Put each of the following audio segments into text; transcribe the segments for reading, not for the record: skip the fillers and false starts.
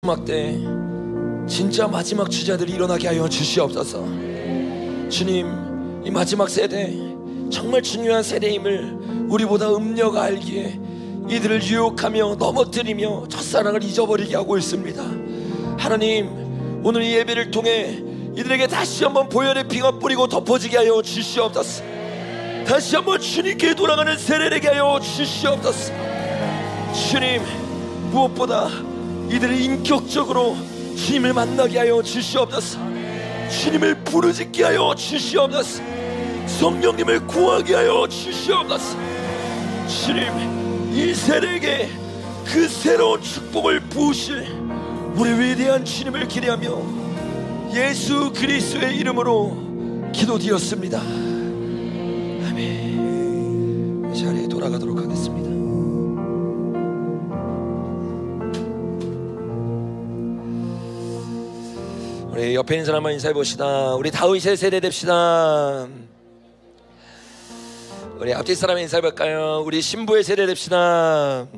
마지막 때 진짜 마지막 주자들이 일어나게 하여 주시옵소서. 주님, 이 마지막 세대 정말 중요한 세대임을 우리보다 음녀가 알기에 이들을 유혹하며 넘어뜨리며 첫사랑을 잊어버리게 하고 있습니다. 하나님, 오늘 이 예배를 통해 이들에게 다시 한번 보혈의 피가 뿌리고 덮어지게 하여 주시옵소서. 다시 한번 주님께 돌아가는 세례를 되게 하여 주시옵소서. 주님, 무엇보다 이들을 인격적으로 주님을 만나게 하여 주시옵소서. 주님을 부르짖게 하여 주시옵소서. 성령님을 구하게 하여 주시옵소서. 주님, 이 세례에게 그 새로운 축복을 부으실 우리 위대한 주님을 기대하며 예수 그리스도의 이름으로 기도드렸습니다. 아멘. 이 자리에 돌아가도록 하겠습니다. 우리 옆에 있는 사람만 인사해 봅시다. 우리 다윗의 세대 됩시다. 우리 앞뒤 사람 인사해 볼까요? 우리 신부의 세대 됩시다.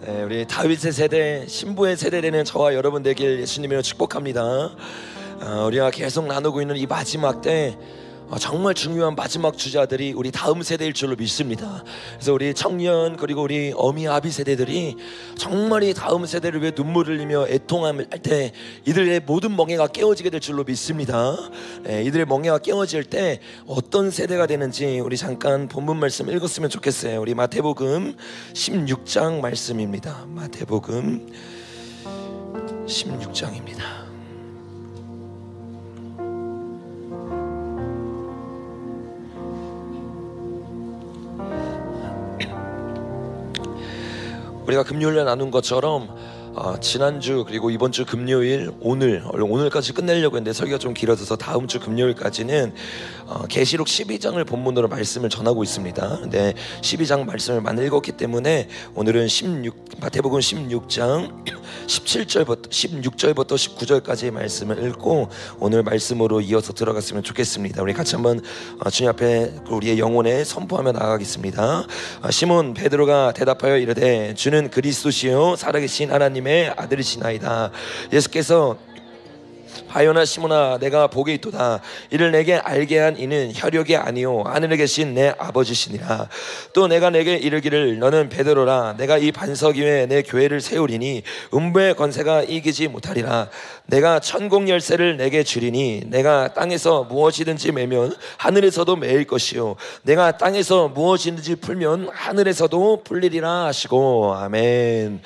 네, 우리 다윗의 세대, 신부의 세대 되는 저와 여러분 되길 예수님으로 축복합니다. 우리가 계속 나누고 있는 이 마지막 때 정말 중요한 마지막 주자들이 우리 다음 세대일 줄로 믿습니다. 그래서 우리 청년 그리고 우리 어미 아비 세대들이 정말 이 다음 세대를 위해 눈물을 흘리며 애통할 때 이들의 모든 멍에가 깨어지게 될 줄로 믿습니다. 네, 이들의 멍에가 깨어질 때 어떤 세대가 되는지 우리 잠깐 본문 말씀 읽었으면 좋겠어요. 우리 마태복음 16장 말씀입니다. 마태복음 16장입니다. 우리가 금요일에 나눈 것처럼 지난주 그리고 이번주 금요일 오늘까지 끝내려고 했는데 설교가 좀 길어져서 다음주 금요일까지는 계시록 12장을 본문으로 말씀을 전하고 있습니다. 근데 12장 말씀을 많이 읽었기 때문에 오늘은 마태복음 16장 16절부터 19절까지의 말씀을 읽고 오늘 말씀으로 이어서 들어갔으면 좋겠습니다. 우리 같이 한번 주님 앞에 우리의 영혼에 선포하며 나아가겠습니다. 시몬 베드로가 대답하여 이르되 주는 그리스도시요 살아계신 하나님의 아들이시나이다. 예수께서 하요나 시몬아, 내가 복이 있도다. 이를 내게 알게 한 이는 혈육이 아니요 하늘에 계신 내 아버지시니라. 또 내가 내게 이르기를 너는 베드로라. 내가 이 반석 위에 내 교회를 세우리니 음부의 권세가 이기지 못하리라. 내가 천국 열쇠를 내게 주리니 내가 땅에서 무엇이든지 매면 하늘에서도 매일 것이요 내가 땅에서 무엇이든지 풀면 하늘에서도 풀리리라 하시고. 아멘.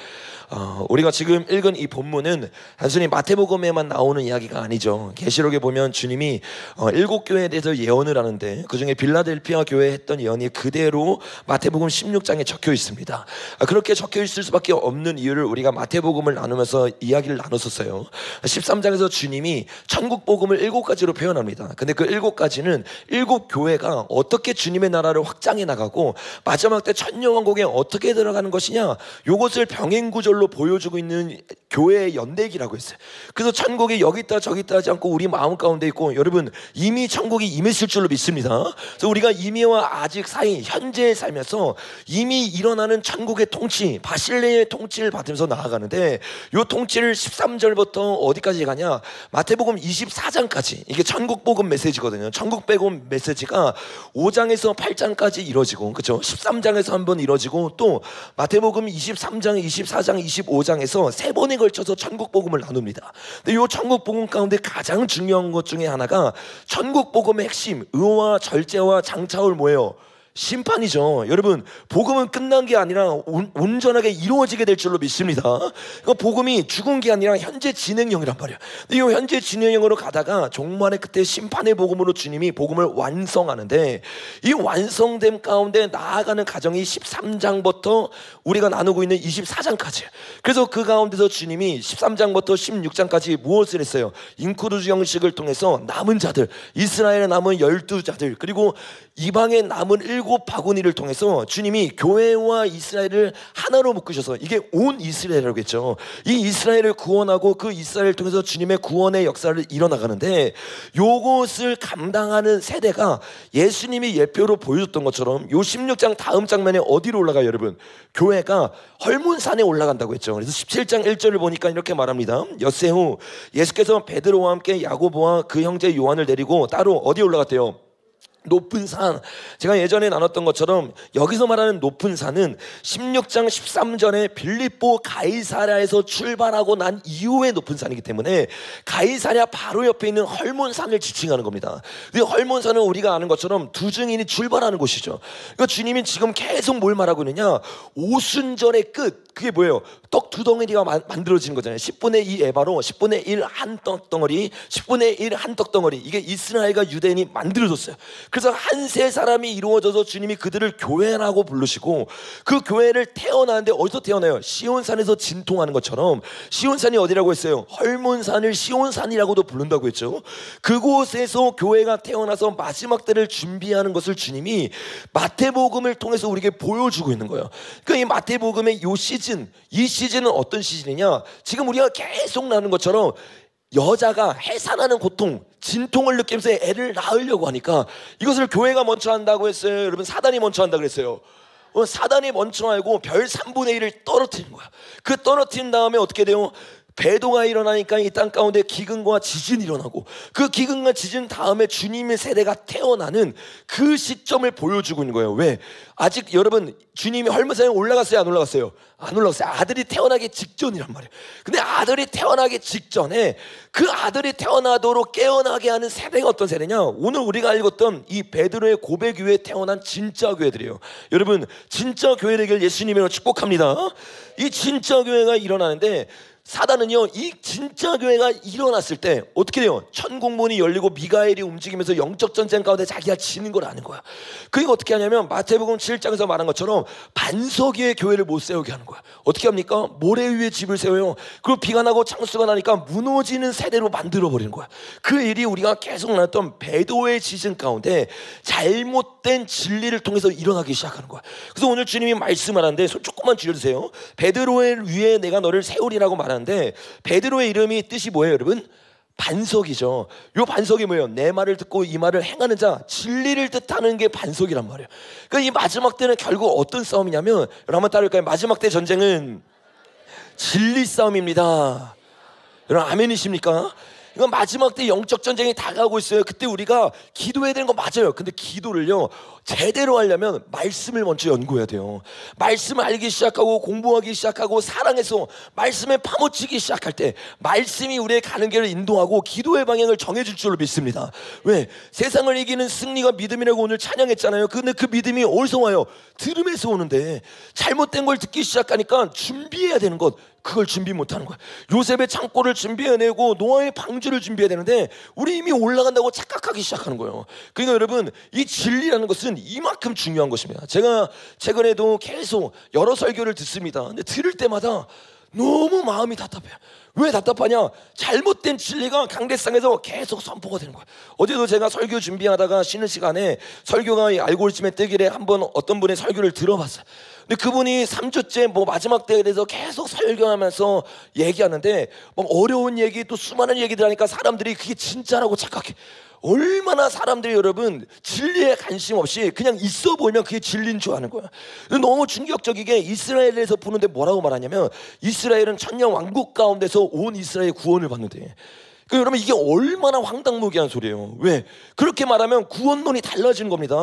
우리가 지금 읽은 이 본문은 단순히 마태복음에만 나오는 이야기가 아니죠. 계시록에 보면 주님이 7교회에 대해서 예언을 하는데 그중에 빌라델피아 교회에 했던 예언이 그대로 마태복음 16장에 적혀 있습니다. 그렇게 적혀 있을 수밖에 없는 이유를 우리가 마태복음을 나누면서 이야기를 나눴었어요. 13장에서 주님이 천국 복음을 7가지로 표현합니다. 근데 그 7가지는 7교회가 어떻게 주님의 나라를 확장해 나가고 마지막 때 천년왕국에 어떻게 들어가는 것이냐, 요것을 병행구절로 보여주고 있는 교회의 연대기라고 했어요. 그래서 천국이 여기 있다 저기 있다 하지 않고 우리 마음 가운데 있고, 여러분 이미 천국이 임했을 줄로 믿습니다. 그래서 우리가 이미와 아직 사이 현재에 살면서 이미 일어나는 천국의 통치, 바실레의 통치를 받으면서 나아가는데, 이 통치를 13절부터 어디까지 가냐, 마태복음 24장까지. 이게 천국복음 메시지거든요. 천국복음 메시지가 5장에서 8장까지 이루어지고, 그렇죠? 13장에서 한번 이루어지고, 또 마태복음 23장, 24장, 25장에서 3번에 걸쳐서 천국복음을 나눕니다. 근데 이 천국복음 가운데 가장 중요한 것 중에 하나가 천국복음의 핵심, 의와 절제와 장차올 뭐예요? 심판이죠. 여러분, 복음은 끝난 게 아니라 온전하게 이루어지게 될 줄로 믿습니다. 그러니까 복음이 죽은 게 아니라 현재 진행형이란 말이에요. 근데 이 현재 진행형으로 가다가 종말의 끝에 심판의 복음으로 주님이 복음을 완성하는데, 이 완성됨 가운데 나아가는 과정이 13장부터 우리가 나누고 있는 24장까지예요. 그래서 그 가운데서 주님이 13장부터 16장까지 무엇을 했어요? 인크루즈 형식을 통해서 남은 자들, 이스라엘에 남은 12자들, 그리고 이방에 남은 일곱 바구니를 통해서 주님이 교회와 이스라엘을 하나로 묶으셔서 이게 온 이스라엘이라고 했죠. 이 이스라엘을 구원하고 그 이스라엘을 통해서 주님의 구원의 역사를 이뤄나가는데, 요것을 감당하는 세대가 예수님이 예표로 보여줬던 것처럼 요 16장 다음 장면에 어디로 올라가요 여러분? 교회가 헐몬산에 올라간다고 했죠. 그래서 17장 1절을 보니까 이렇게 말합니다. 엿새 후 예수께서 베드로와 함께 야고보와 그 형제 요한을 데리고 따로 어디 올라갔대요? 높은 산. 제가 예전에 나눴던 것처럼 여기서 말하는 높은 산은 16장 13절에 빌립보 가이사랴에서 출발하고 난 이후에 높은 산이기 때문에 가이사랴 바로 옆에 있는 헐몬산을 지칭하는 겁니다. 이 헐몬산은 우리가 아는 것처럼 두 증인이 출발하는 곳이죠. 그러니까 주님이 지금 계속 뭘 말하고 있느냐, 오순절의 끝, 그게 뭐예요? 떡 두 덩어리가 만들어지는 거잖아요. 10분의 2 에바로 10분의 1 한 떡 덩어리, 10분의 1 한 떡 덩어리, 이게 이스라엘과 유대인이 만들어졌어요. 그래서 한 세 사람이 이루어져서 주님이 그들을 교회라고 부르시고, 그 교회를 태어나는데 어디서 태어나요? 시온산에서 진통하는 것처럼, 시온산이 어디라고 했어요? 헐몬산을 시온산이라고도 부른다고 했죠. 그곳에서 교회가 태어나서 마지막 때를 준비하는 것을 주님이 마태복음을 통해서 우리에게 보여주고 있는 거예요. 그러니까 이 마태복음의 이 시즌, 이 시즌은 어떤 시즌이냐, 지금 우리가 계속 나는 것처럼 여자가 해산하는 고통, 진통을 느끼면서 애를 낳으려고 하니까 이것을 교회가 먼저 한다고 했어요? 여러분, 사단이 먼저 한다고 그랬어요? 사단이 먼저 알고 별 3분의 1을 떨어뜨리는 거야. 그 떨어뜨린 다음에 어떻게 돼요? 배도가 일어나니까 이 땅 가운데 기근과 지진이 일어나고, 그 기근과 지진 다음에 주님의 세대가 태어나는 그 시점을 보여주고 있는 거예요. 왜? 아직 여러분, 주님이 헐몬산에 올라갔어요? 안 올라갔어요? 안 올라갔어요. 아들이 태어나기 직전이란 말이에요. 근데 아들이 태어나기 직전에 그 아들이 태어나도록 깨어나게 하는 세대가 어떤 세대냐, 오늘 우리가 읽었던 이 베드로의 고백 위에 태어난 진짜 교회들이에요. 여러분, 진짜 교회 되길 예수님으로 축복합니다. 이 진짜 교회가 일어나는데, 사단은요, 이 진짜 교회가 일어났을 때 어떻게 돼요? 천국문이 열리고 미가엘이 움직이면서 영적 전쟁 가운데 자기가 지는 걸 아는 거야. 그러니까 어떻게 하냐면 마태복음 7장에서 말한 것처럼 반석 위에 교회를 못 세우게 하는 거야. 어떻게 합니까? 모래 위에 집을 세워요. 그리고 비가 나고 창수가 나니까 무너지는 세대로 만들어버리는 거야. 그 일이 우리가 계속 나눴던 배도의 시즌 가운데 잘못된 진리를 통해서 일어나기 시작하는 거야. 그래서 오늘 주님이 말씀하는데 손 조금만 줄여주세요. 베드로의 위에 내가 너를 세우리라고 말하는데, 베드로의 이름이 뜻이 뭐예요 여러분? 반석이죠. 요 반석이 뭐예요? 내 말을 듣고 이 말을 행하는 자, 진리를 뜻하는 게 반석이란 말이에요. 그러니까 이 마지막 때는 결국 어떤 싸움이냐면, 여러분 한번 따라할까요? 마지막 때 전쟁은 진리 싸움입니다. 여러분 아멘이십니까? 이건 마지막 때 영적 전쟁이 다가오고 있어요. 그때 우리가 기도해야 되는 거 맞아요. 근데 기도를요, 제대로 하려면 말씀을 먼저 연구해야 돼요. 말씀을 알기 시작하고 공부하기 시작하고 사랑해서 말씀에 파묻히기 시작할 때 말씀이 우리의 가는 길을 인도하고 기도의 방향을 정해줄 줄로 믿습니다. 왜? 세상을 이기는 승리가 믿음이라고 오늘 찬양했잖아요. 근데 그 믿음이 어디서 와요? 들음에서 오는데, 잘못된 걸 듣기 시작하니까 준비해야 되는 것, 그걸 준비 못하는 거야. 요셉의 창고를 준비해내고 노아의 방주를 준비해야 되는데 우리 이미 올라간다고 착각하기 시작하는 거예요. 그러니까 여러분, 이 진리라는 것은 이만큼 중요한 것입니다. 제가 최근에도 계속 여러 설교를 듣습니다. 근데 들을 때마다 너무 마음이 답답해요. 왜 답답하냐? 잘못된 진리가 강대상에서 계속 선포가 되는 거예요. 어제도 제가 설교 준비하다가 쉬는 시간에 설교가 알고리즘에 뜨길래 한번 어떤 분의 설교를 들어봤어요. 근데 그분이 3주째 뭐 마지막 때에 대해서 계속 설교하면서 얘기하는데, 막 어려운 얘기 또 수많은 얘기들 하니까 사람들이 그게 진짜라고 착각해. 얼마나 사람들이 여러분 진리에 관심 없이 그냥 있어 보이면 그게 진리인 줄 아는 거야. 너무 충격적이게 이스라엘에서 보는데 뭐라고 말하냐면, 이스라엘은 천년 왕국 가운데서 온 이스라엘 구원을 받는데, 그 여러분 이게 얼마나 황당무계한 소리예요. 왜? 그렇게 말하면 구원론이 달라지는 겁니다.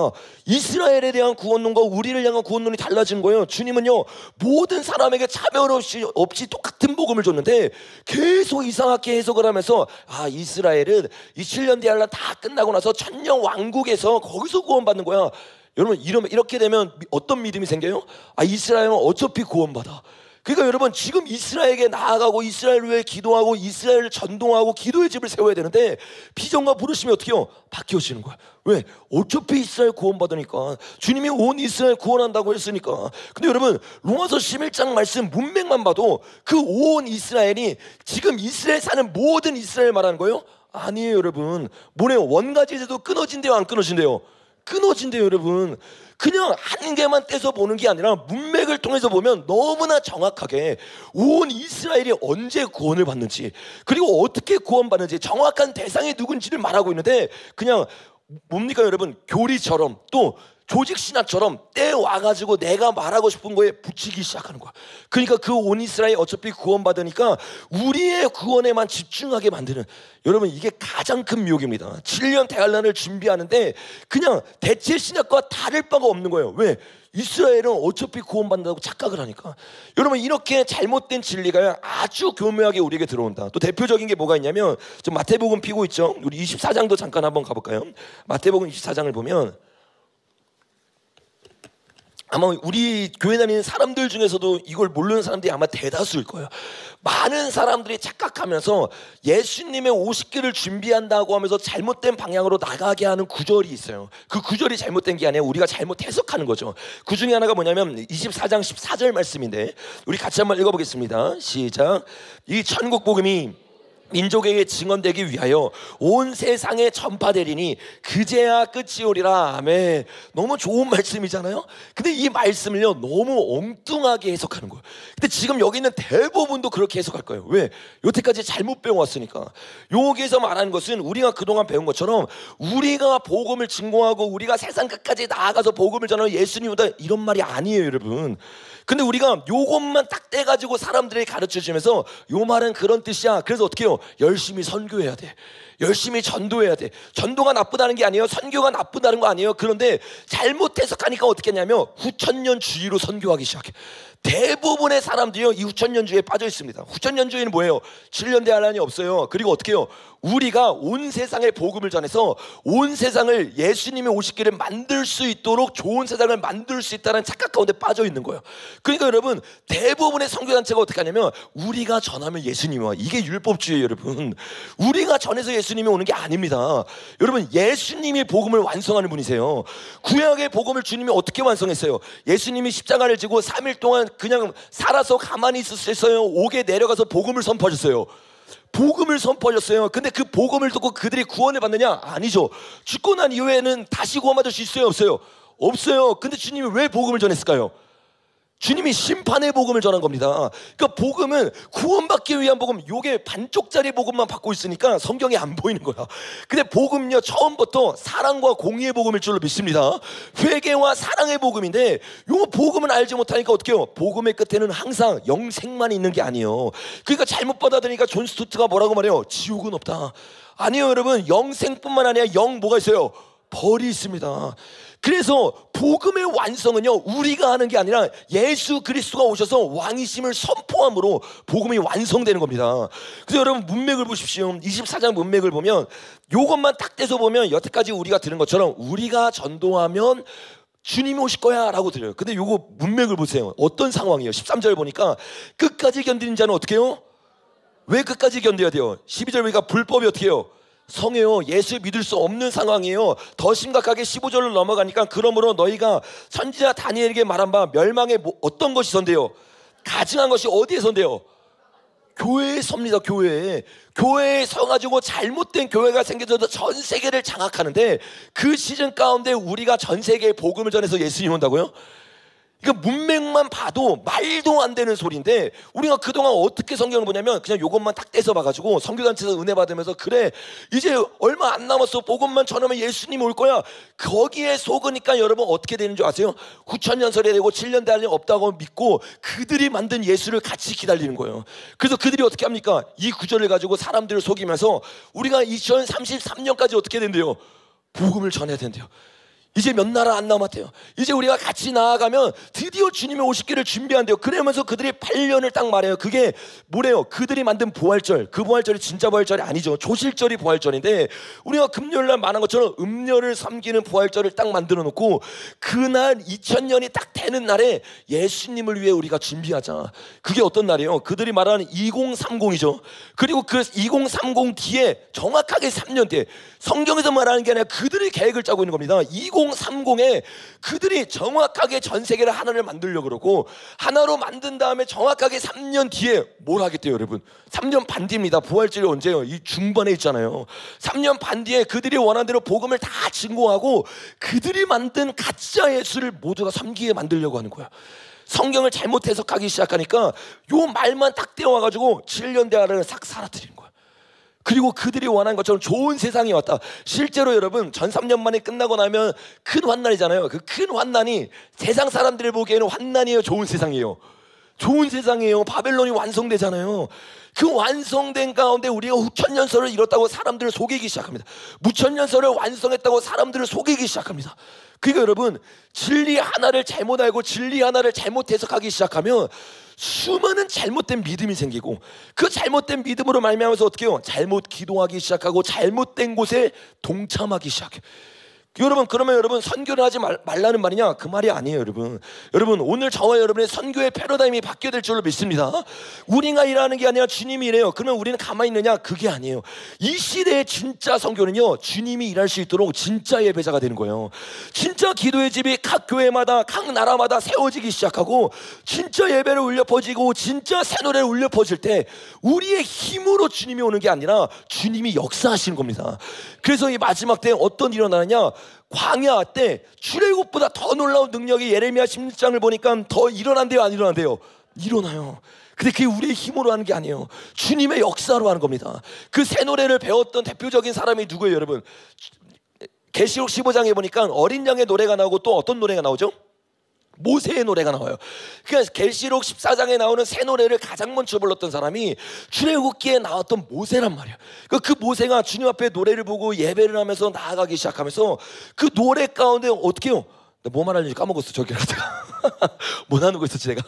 이스라엘에 대한 구원론과 우리를 향한 구원론이 달라지는 거예요. 주님은요, 모든 사람에게 차별 없이 똑같은 복음을 줬는데 계속 이상하게 해석을 하면서, 아, 이스라엘은 이 7년 대환란 다 끝나고 나서 천년 왕국에서 거기서 구원받는 거야. 여러분 이렇게 되면 어떤 믿음이 생겨요? 아, 이스라엘은 어차피 구원받아. 그러니까 여러분, 지금 이스라엘에게 나아가고 이스라엘 위해 기도하고 이스라엘을 전동하고 기도의 집을 세워야 되는데 비전과 부르심이 어떻게 해요? 바뀌어지는 거야. 왜? 어차피 이스라엘 구원받으니까. 주님이 온 이스라엘 구원한다고 했으니까. 근데 여러분, 로마서 11장 말씀 문맥만 봐도 그 온 이스라엘이 지금 이스라엘 사는 모든 이스라엘 말하는 거예요? 아니에요 여러분. 뭐래요? 원가지제도 끊어진대요 안 끊어진대요? 끊어진대요, 여러분. 그냥 한 개만 떼서 보는 게 아니라 문맥을 통해서 보면 너무나 정확하게 온 이스라엘이 언제 구원을 받는지, 그리고 어떻게 구원받는지 정확한 대상이 누군지를 말하고 있는데, 그냥 뭡니까 여러분, 교리처럼 또 조직 신학처럼 떼와가지고 내가 말하고 싶은 거에 붙이기 시작하는 거야. 그러니까 그 온 이스라엘 어차피 구원받으니까 우리의 구원에만 집중하게 만드는, 여러분 이게 가장 큰 미혹입니다. 7년 대환란을 준비하는데 그냥 대체 신학과 다를 바가 없는 거예요. 왜? 이스라엘은 어차피 구원받는다고 착각을 하니까. 여러분 이렇게 잘못된 진리가 아주 교묘하게 우리에게 들어온다. 또 대표적인 게 뭐가 있냐면, 좀 마태복음 피고 있죠. 우리 24장도 잠깐 한번 가볼까요? 마태복음 24장을 보면 아마 우리 교회 다니는 사람들 중에서도 이걸 모르는 사람들이 아마 대다수일 거예요. 많은 사람들이 착각하면서 예수님의 50개를 준비한다고 하면서 잘못된 방향으로 나가게 하는 구절이 있어요. 그 구절이 잘못된 게 아니라 우리가 잘못 해석하는 거죠. 그 중에 하나가 뭐냐면 24장 14절 말씀인데, 우리 같이 한번 읽어보겠습니다. 시작. 이 천국 복음이 민족에게 증언되기 위하여 온 세상에 전파되리니 그제야 끝이 오리라. 아멘. 너무 좋은 말씀이잖아요. 근데 이 말씀을요 너무 엉뚱하게 해석하는 거예요. 근데 지금 여기 있는 대부분도 그렇게 해석할 거예요. 왜? 여태까지 잘못 배워왔으니까. 여기에서 말하는 것은 우리가 그동안 배운 것처럼 우리가 복음을 증거하고 우리가 세상 끝까지 나아가서 복음을 전하는 예수님 오다, 이런 말이 아니에요, 여러분. 근데 우리가 요것만 딱 떼가지고 사람들에게 가르쳐주면서 요 말은 그런 뜻이야, 그래서 어떻게 해요? 열심히 선교해야 돼, 열심히 전도해야 돼. 전도가 나쁘다는 게 아니에요, 선교가 나쁘다는 거 아니에요. 그런데 잘못 해석하니까 어떻게 했냐면 후천년주의로 선교하기 시작해. 대부분의 사람들이요 이 후천년주의에 빠져 있습니다. 후천년주의는 뭐예요? 7년 대환란이 없어요. 그리고 어떻게 해요? 우리가 온 세상에 복음을 전해서 온 세상을 예수님의 50개를 만들 수 있도록 좋은 세상을 만들 수 있다는 착각 가운데 빠져 있는 거예요. 그러니까 여러분 대부분의 선교단체가 어떻게 하냐면 우리가 전하면 예수님이 와. 이게 율법주의예요, 여러분. 우리가 전해서 예수님이 오는 게 아닙니다. 여러분 예수님이 복음을 완성하는 분이세요. 구약의 복음을 주님이 어떻게 완성했어요? 예수님이 십자가를 지고 3일 동안 그냥 살아서 가만히 있었어요? 옥에 내려가서 복음을 선포하셨어요. 복음을 선포하셨어요. 근데 그 복음을 듣고 그들이 구원을 받느냐? 아니죠. 죽고 난 이후에는 다시 구원받을 수 있어요, 없어요? 없어요. 근데 주님이 왜 복음을 전했을까요? 주님이 심판의 복음을 전한 겁니다. 그러니까 복음은 구원받기 위한 복음, 요게 반쪽짜리 복음만 받고 있으니까 성경에 안 보이는 거야. 근데 복음요 처음부터 사랑과 공의의 복음일 줄로 믿습니다. 회개와 사랑의 복음인데 요 복음을 알지 못하니까 어떻게 해요? 복음의 끝에는 항상 영생만 있는 게 아니에요. 그러니까 잘못 받아들이니까 존 스투트가 뭐라고 말해요? 지옥은 없다. 아니요, 여러분. 영생뿐만 아니라 영 뭐가 있어요? 벌이 있습니다. 그래서 복음의 완성은요 우리가 하는 게 아니라 예수 그리스도가 오셔서 왕이심을 선포함으로 복음이 완성되는 겁니다. 그래서 여러분 문맥을 보십시오. 24장 문맥을 보면 요것만 딱 떼서 보면 여태까지 우리가 들은 것처럼 우리가 전도하면 주님이 오실 거야 라고 들어요. 근데 요거 문맥을 보세요. 어떤 상황이에요? 13절 보니까 끝까지 견디는 자는 어떻게 해요? 왜 끝까지 견뎌야 돼요? 12절 보니까 불법이 어떻게 해요? 성해요. 예수 믿을 수 없는 상황이에요. 더 심각하게 15절로 넘어가니까 그러므로 너희가 선지자 다니엘에게 말한 바 멸망에 어떤 것이 선대요? 가증한 것이 어디에 선대요? 교회에 섭니다. 교회에 서가지고 잘못된 교회가 생겨서 전 세계를 장악하는데 그 시즌 가운데 우리가 전 세계에 복음을 전해서 예수님 온다고요? 그러니까 문맥만 봐도 말도 안 되는 소리인데 우리가 그동안 어떻게 성경을 보냐면 그냥 요것만 딱 떼서 봐가지고 선교단체에서 은혜 받으면서 그래 이제 얼마 안 남았어 복음만 전하면 예수님 올 거야. 거기에 속으니까 여러분 어떻게 되는 줄 아세요? 9,000년설이 되고 7년 대환이 없다고 믿고 그들이 만든 예수를 같이 기다리는 거예요. 그래서 그들이 어떻게 합니까? 이 구절을 가지고 사람들을 속이면서 우리가 2033년까지 어떻게 된대요? 복음을 전해야 된대요. 이제 몇 나라 안 남았대요. 이제 우리가 같이 나아가면 드디어 주님의 50개를 준비한대요. 그러면서 그들이 8년을 딱 말해요. 그게 뭐래요? 그들이 만든 부활절. 그 부활절이 진짜 부활절이 아니죠. 조실절이 부활절인데 우리가 금요일날 말한 것처럼 음녀를 섬기는 부활절을 딱 만들어 놓고 그날 2000년이 딱 되는 날에 예수님을 위해 우리가 준비하자. 그게 어떤 날이에요? 그들이 말하는 2030이죠. 그리고 그 2030 뒤에 정확하게 3년 뒤에 성경에서 말하는 게 아니라 그들의 계획을 짜고 있는 겁니다. 2030에 그들이 정확하게 전 세계를 하나를 만들려고 그러고, 하나로 만든 다음에 정확하게 3년 뒤에 뭘 하겠대요 여러분? 3년 반 뒤입니다. 부활절이 언제예요? 이 중반에 있잖아요. 3년 반 뒤에 그들이 원하는 대로 복음을 다 증거하고 그들이 만든 가짜 예수를 모두가 섬기게 만들려고 하는 거야. 성경을 잘못 해석하기 시작하니까 요 말만 딱 떼어와가지고 7년 대화를 싹 사라뜨리는 거야. 그리고 그들이 원한 것처럼 좋은 세상이 왔다. 실제로 여러분 전 3년 만에 끝나고 나면 큰 환난이잖아요. 그 큰 환난이 세상 사람들이 보기에는 환난이에요, 좋은 세상이에요? 좋은 세상이에요. 바벨론이 완성되잖아요. 그 완성된 가운데 우리가 후천년설을 이뤘다고 사람들을 속이기 시작합니다. 무천년설을 완성했다고 사람들을 속이기 시작합니다. 그러니까 여러분, 진리 하나를 잘못 알고 진리 하나를 잘못 해석하기 시작하면 수많은 잘못된 믿음이 생기고, 그 잘못된 믿음으로 말미암아서 어떻게 해요? 잘못 기도하기 시작하고 잘못된 곳에 동참하기 시작해요. 여러분, 그러면 여러분 선교를 하지 말라는 말이냐? 그 말이 아니에요 여러분. 여러분, 오늘 저와 여러분의 선교의 패러다임이 바뀌어야 될 줄로 믿습니다. 우리가 일하는 게 아니라 주님이 일해요. 그러면 우리는 가만히 있느냐? 그게 아니에요. 이 시대의 진짜 선교는요, 주님이 일할 수 있도록 진짜 예배자가 되는 거예요. 진짜 기도의 집이 각 교회마다 각 나라마다 세워지기 시작하고, 진짜 예배를 울려 퍼지고 진짜 새 노래를 울려 퍼질 때 우리의 힘으로 주님이 오는 게 아니라 주님이 역사하시는 겁니다. 그래서 이 마지막 때 어떤 일이 일어나느냐? 광야 때 출애굽보다 더 놀라운 능력이 예레미야 16장을 보니까 더 일어난대요, 안 일어난대요? 일어나요. 근데 그게 우리의 힘으로 하는 게 아니에요. 주님의 역사로 하는 겁니다. 그 새 노래를 배웠던 대표적인 사람이 누구예요 여러분? 계시록 15장에 보니까 어린 양의 노래가 나오고 또 어떤 노래가 나오죠? 모세의 노래가 나와요. 그러니까 계시록 14장에 나오는 새 노래를 가장 먼저 불렀던 사람이 출애굽기에 나왔던 모세란 말이에요. 그 모세가 주님 앞에 노래를 보고 예배를 하면서 나아가기 시작하면서 그 노래 가운데 어떻게 해요? 나 뭐 말하는지 까먹었어. 저기 제가 뭐 나누고 있었지 내가?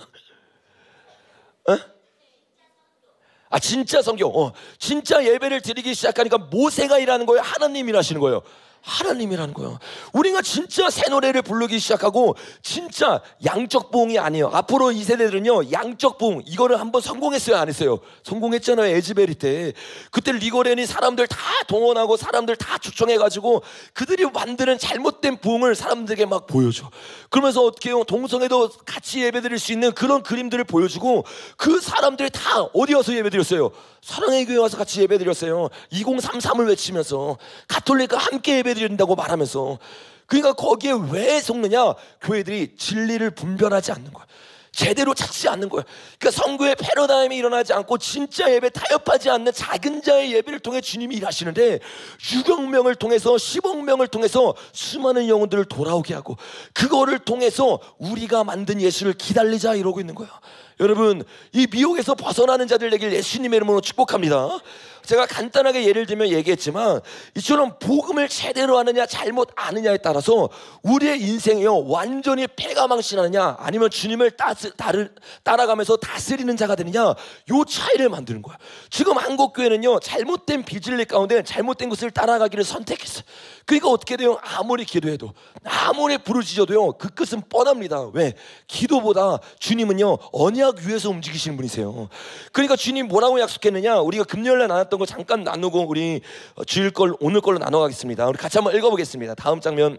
진짜 성경. 진짜 예배를 드리기 시작하니까 모세가 일하는 거예요? 하나님이 일하시는 거예요? 하나님이라는 거예요. 우리가 진짜 새 노래를 부르기 시작하고 진짜 양적 부흥이 아니에요. 앞으로 이 세대들은요, 양적 부흥 이거를 한번 성공했어요, 안 했어요? 성공했잖아요. 에즈베리 때. 그때 리고렌이 사람들 다 동원하고 사람들 다 초청해가지고 그들이 만드는 잘못된 부흥을 사람들에게 막 보여줘. 그러면서 어떻게 해요? 동성애도 같이 예배드릴 수 있는 그런 그림들을 보여주고, 그 사람들이 다 어디 와서 예배드렸어요? 사랑의 교회 와서 같이 예배드렸어요. 2033을 외치면서 가톨릭과 함께 예배드린다고 말하면서. 그러니까 거기에 왜 속느냐? 교회들이 진리를 분별하지 않는 거야. 제대로 찾지 않는 거야. 그러니까 선교의 패러다임이 일어나지 않고 진짜 예배 타협하지 않는 작은 자의 예배를 통해 주님이 일하시는데, 6억 명을 통해서 10억 명을 통해서 수많은 영혼들을 돌아오게 하고, 그거를 통해서 우리가 만든 예수를 기다리자 이러고 있는 거야. 여러분, 이 미혹에서 벗어나는 자들 되길 예수님의 이름으로 축복합니다. 제가 간단하게 예를 들면 얘기했지만, 이처럼 복음을 제대로 하느냐 잘못 아느냐에 따라서 우리의 인생이요, 완전히 패가망신하느냐 아니면 주님을 따라가면서 다스리는 자가 되느냐, 요 차이를 만드는 거야. 지금 한국교회는요, 잘못된 비진리 가운데 잘못된 것을 따라가기를 선택했어요. 그러니까 어떻게 돼요? 아무리 기도해도, 아무리 부르짖어도요, 그 끝은 뻔합니다. 왜? 기도보다 주님은요, 언약 위에서 움직이시는 분이세요. 그러니까 주님 뭐라고 약속했느냐? 우리가 금요일날 나눴던 거 잠깐 나누고 우리 주일 걸 오늘 걸로 나눠가겠습니다. 우리 같이 한번 읽어보겠습니다. 다음 장면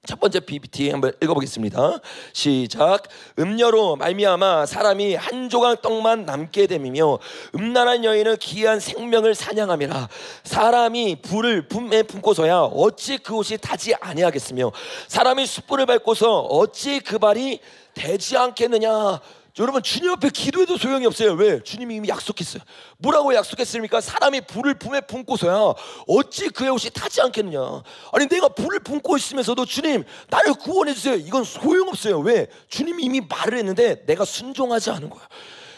첫 번째 PPT 한번 읽어보겠습니다. 시작. 음녀로 말미암아 사람이 한 조각 떡만 남게 됨이며 음란한 여인은 기이한 생명을 사냥함이라. 사람이 불을 품에 품고서야 어찌 그 옷이 타지 아니하겠으며 사람이 숯불을 밟고서 어찌 그 발이 되지 않겠느냐. 여러분, 주님 앞에 기도해도 소용이 없어요. 왜? 주님이 이미 약속했어요. 뭐라고 약속했습니까? 사람이 불을 품에 품고서야 어찌 그의 옷이 타지 않겠느냐. 아니, 내가 불을 품고 있으면서도 주님 나를 구원해 주세요, 이건 소용없어요. 왜? 주님이 이미 말을 했는데 내가 순종하지 않은 거야.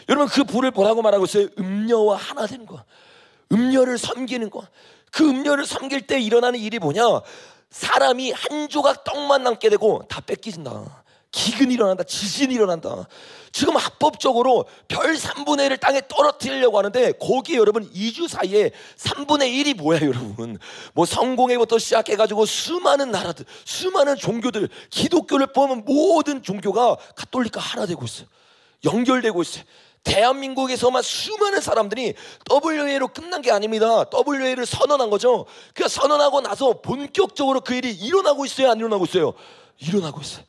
여러분, 그 불을 뭐라고 말하고 있어요? 음녀와 하나 되는 거야. 음녀를 섬기는 거야. 그 음녀를 섬길 때 일어나는 일이 뭐냐? 사람이 한 조각 떡만 남게 되고 다 뺏기진다. 기근이 일어난다. 지진이 일어난다. 지금 합법적으로 별 3분의 1을 땅에 떨어뜨리려고 하는데, 거기에 여러분 2주 사이에 3분의 1이 뭐야 여러분? 뭐 성공회부터 시작해가지고 수많은 나라들, 수많은 종교들, 기독교를 포함한 모든 종교가 가톨릭과 하나 되고 있어요. 연결되고 있어요. 대한민국에서만 수많은 사람들이 WA로 끝난 게 아닙니다. WA를 선언한 거죠. 그 선언하고 나서 본격적으로 그 일이 일어나고 있어요, 안 일어나고 있어요? 일어나고 있어요.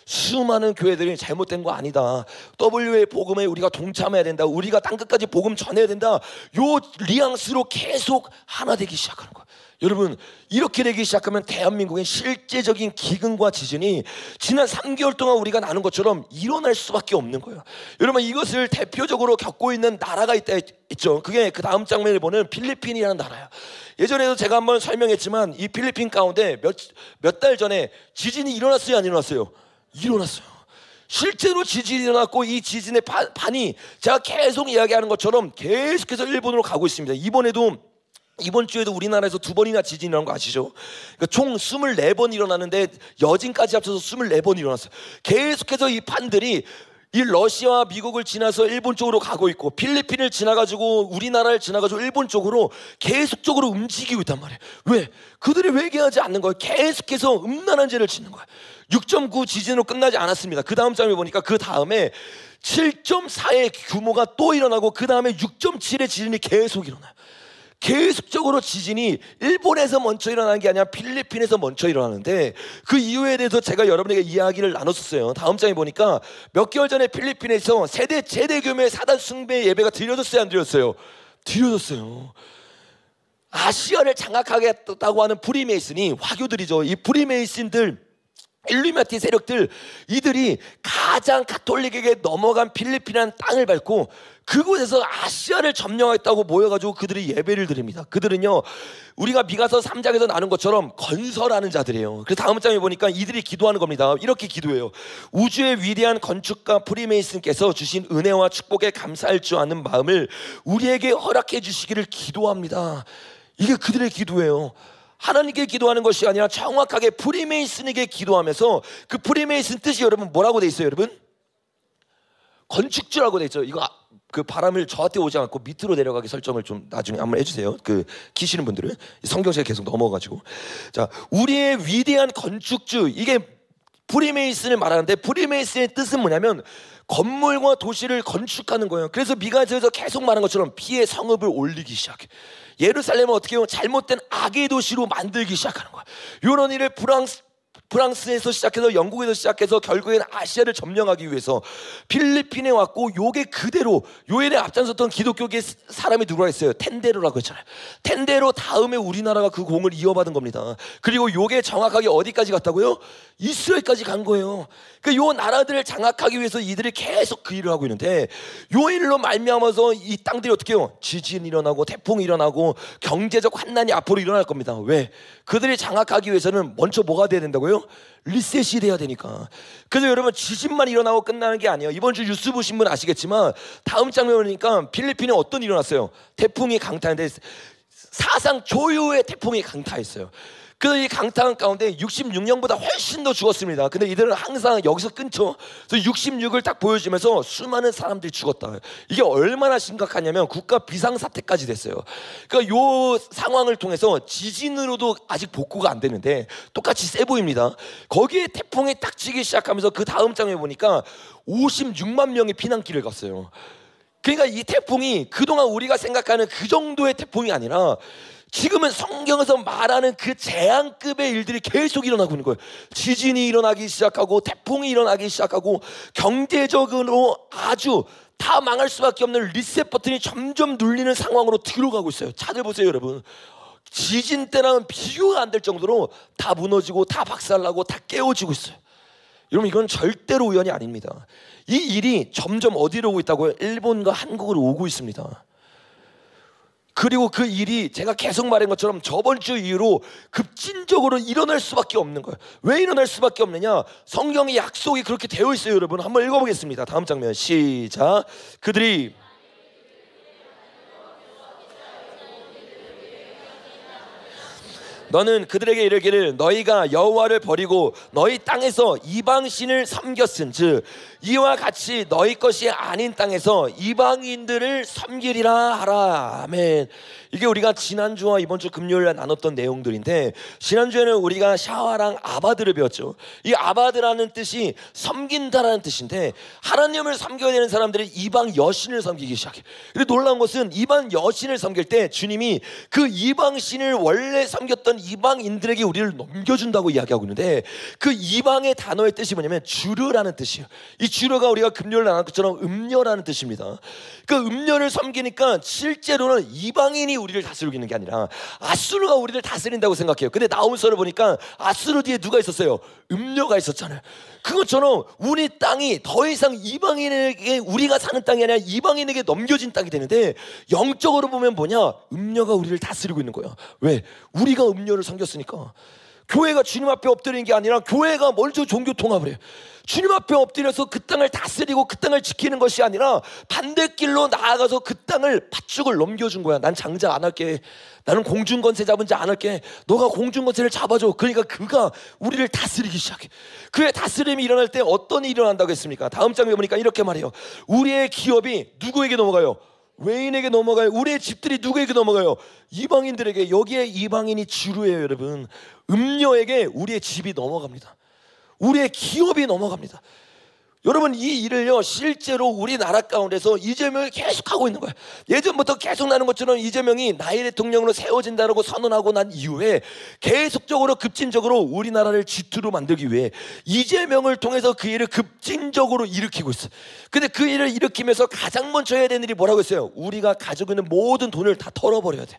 수많은 교회들이 잘못된 거 아니다. WA 복음에 우리가 동참해야 된다. 우리가 땅끝까지 복음 전해야 된다. 요 뉘앙스로 계속 하나 되기 시작하는 거예요. 여러분, 이렇게 되기 시작하면 대한민국의 실제적인 기근과 지진이 지난 3개월 동안 우리가 나눈 것처럼 일어날 수밖에 없는 거예요. 여러분, 이것을 대표적으로 겪고 있는 나라가 있죠. 그게 그 다음 장면을 보는 필리핀이라는 나라예요. 예전에도 제가 한번 설명했지만 이 필리핀 가운데 몇 달 전에 지진이 일어났어요, 안 일어났어요? 일어났어요. 실제로 지진이 일어났고 이 지진의 반이 제가 계속 이야기하는 것처럼 계속해서 일본으로 가고 있습니다. 이번 주에도 우리나라에서 2번이나 지진이 일어난 거 아시죠? 그러니까 총 24번 일어나는데 여진까지 합쳐서 24번 일어났어요. 계속해서 이 판들이 이 러시아와 미국을 지나서 일본 쪽으로 가고 있고 필리핀을 지나가지고 우리나라를 지나가지고 일본 쪽으로 계속적으로 움직이고 있단 말이에요. 왜? 그들이 회개하지 않는 거예요. 계속해서 음란한 죄를 짓는 거예요. 6.9 지진으로 끝나지 않았습니다. 그 다음 장면 보니까 그 다음에 7.4의 규모가 또 일어나고 그 다음에 6.7의 지진이 계속 일어나요. 계속적으로 지진이 일본에서 먼저 일어나는 게 아니라 필리핀에서 먼저 일어나는데 그 이유에 대해서 제가 여러분에게 이야기를 나눴었어요. 다음 장에 보니까 몇 개월 전에 필리핀에서 최대 규모의 사단 숭배 예배가 드려졌어요, 안 드렸어요? 드려졌어요. 아시아를 장악하겠다고 하는 프리메이슨이 화교들이죠. 이 프리메이슨들 일루미나티 세력들, 이들이 가장 가톨릭에게 넘어간 필리핀이라는 땅을 밟고 그곳에서 아시아를 점령하겠다고 모여가지고 그들이 예배를 드립니다. 그들은요, 우리가 미가서 3장에서 나눈 것처럼 건설하는 자들이에요. 그래서 다음 장에 보니까 이들이 기도하는 겁니다. 이렇게 기도해요. 우주의 위대한 건축가 프리메이슨께서 주신 은혜와 축복에 감사할 줄 아는 마음을 우리에게 허락해 주시기를 기도합니다. 이게 그들의 기도예요. 하나님께 기도하는 것이 아니라 정확하게 프리메이슨에게 기도하면서, 그 프리메이슨 뜻이 여러분 뭐라고 돼 있어요, 여러분? 건축주라고 돼 있죠. 이거 그 바람을 저한테 오지 않고 밑으로 내려가게 설정을 좀 나중에 한번 해주세요. 그 키시는 분들은 성경책에 계속 넘어가지고. 자, 우리의 위대한 건축주, 이게 프리메이슨을 말하는데 프리메이슨의 뜻은 뭐냐면 건물과 도시를 건축하는 거예요. 그래서 미가서에서 계속 말한 것처럼 피의 성읍을 올리기 시작해. 예루살렘은 어떻게 해요? 잘못된 악의 도시로 만들기 시작하는 거야. 이런 일을 프랑스에서 시작해서 영국에서 시작해서 결국엔 아시아를 점령하기 위해서 필리핀에 왔고, 요게 그대로 요 일에 앞장섰던 기독교계 사람이 누구라 했어요? 텐데로라고 했잖아요. 텐데로 다음에 우리나라가 그 공을 이어받은 겁니다. 그리고 요게 정확하게 어디까지 갔다고요? 이스라엘까지 간 거예요. 그러니까 요 나라들을 장악하기 위해서 이들이 계속 그 일을 하고 있는데, 요 일로 말미암아서 이 땅들이 어떻게 해요? 지진이 일어나고 태풍이 일어나고 경제적 환난이 앞으로 일어날 겁니다. 왜? 그들이 장악하기 위해서는 먼저 뭐가 돼야 된다고요? 리셋이 돼야 되니까. 그래서 여러분, 지진만 일어나고 끝나는 게 아니에요. 이번 주 뉴스 보신 분 아시겠지만 다음 장면 보니까 필리핀에 어떤 일이 일어났어요? 태풍이 강타했는데 사상 초유의 태풍이 강타했어요. 그래서 이 강타한 가운데 66명보다 훨씬 더 죽었습니다. 근데 이들은 항상 여기서 끊죠. 그래서 66을 딱 보여주면서 수많은 사람들이 죽었다. 이게 얼마나 심각하냐면 국가 비상사태까지 됐어요. 그러니까 이 상황을 통해서 지진으로도 아직 복구가 안 되는데 똑같이 세 보입니다. 거기에 태풍이 딱 치기 시작하면서 그 다음 장에 보니까 56만 명이 피난길을 갔어요. 그러니까 이 태풍이 그동안 우리가 생각하는 그 정도의 태풍이 아니라 지금은 성경에서 말하는 그 재앙급의 일들이 계속 일어나고 있는 거예요. 지진이 일어나기 시작하고 태풍이 일어나기 시작하고 경제적으로 아주 다 망할 수밖에 없는 리셋 버튼이 점점 눌리는 상황으로 들어가고 있어요. 차들 보세요, 여러분. 지진 때랑은 비교가 안 될 정도로 다 무너지고 다 박살나고 다 깨어지고 있어요. 여러분, 이건 절대로 우연이 아닙니다. 이 일이 점점 어디로 오고 있다고요? 일본과 한국으로 오고 있습니다. 그리고 그 일이 제가 계속 말한 것처럼 저번 주 이후로 급진적으로 일어날 수밖에 없는 거예요. 왜 일어날 수밖에 없느냐? 성경의 약속이 그렇게 되어 있어요, 여러분. 한번 읽어보겠습니다. 다음 장면 시작. 그들이 너는 그들에게 이르기를 너희가 여호와를 버리고 너희 땅에서 이방신을 섬겼은 즉 이와 같이 너희 것이 아닌 땅에서 이방인들을 섬기리라 하라. 아멘. 이게 우리가 지난주와 이번주 금요일에 나눴던 내용들인데, 지난주에는 우리가 샤와랑 아바드를 배웠죠. 이 아바드라는 뜻이 섬긴다라는 뜻인데, 하나님을 섬겨야 되는 사람들이 이방 여신을 섬기기 시작해. 근데 놀라운 것은 이방 여신을 섬길 때 주님이 그 이방 신을 원래 섬겼던 이방인들에게 우리를 넘겨준다고 이야기하고 있는데, 그 이방의 단어의 뜻이 뭐냐면 주르라는 뜻이에요. 이 주르가 우리가 금요일 나눈 것처럼 음녀라는 뜻입니다. 그 음녀를 섬기니까 실제로는 이방인이 우리를 다스리고 있는 게 아니라 아수르가 우리를 다스린다고 생각해요. 근데 나홈서를 보니까 아수르 뒤에 누가 있었어요? 음녀가 있었잖아요. 그것처럼 우리 땅이 더 이상 이방인에게, 우리가 사는 땅이 아니라 이방인에게 넘겨진 땅이 되는데, 영적으로 보면 뭐냐? 음녀가 우리를 다스리고 있는 거예요. 왜? 우리가 음녀를 섬겼으니까. 교회가 주님 앞에 엎드리는 게 아니라 교회가 먼저 종교 통합을 해요. 주님 앞에 엎드려서 그 땅을 다스리고 그 땅을 지키는 것이 아니라 반대길로 나아가서 그 땅을 팥죽을 넘겨준 거야. 난 장자 안 할게. 나는 공중권세 잡은 자 안 할게. 너가 공중권세를 잡아줘. 그러니까 그가 우리를 다스리기 시작해. 그의 다스림이 일어날 때 어떤 일이 일어난다고 했습니까? 다음 장에 보니까 이렇게 말해요. 우리의 기업이 누구에게 넘어가요? 외인에게 넘어가요. 우리의 집들이 누구에게 넘어가요? 이방인들에게. 여기에 이방인이 주류예요, 여러분. 음녀에게 우리의 집이 넘어갑니다. 우리의 기업이 넘어갑니다. 여러분, 이 일을요 실제로 우리나라 가운데서 이재명이 계속하고 있는 거예요. 예전부터 계속 나는 것처럼 이재명이 나의 대통령으로 세워진다고 선언하고 난 이후에 계속적으로 급진적으로 우리나라를 G2로 만들기 위해 이재명을 통해서 그 일을 급진적으로 일으키고 있어요. 근데 그 일을 일으키면서 가장 먼저 해야 되는 일이 뭐라고 했어요? 우리가 가지고 있는 모든 돈을 다 털어버려야 돼.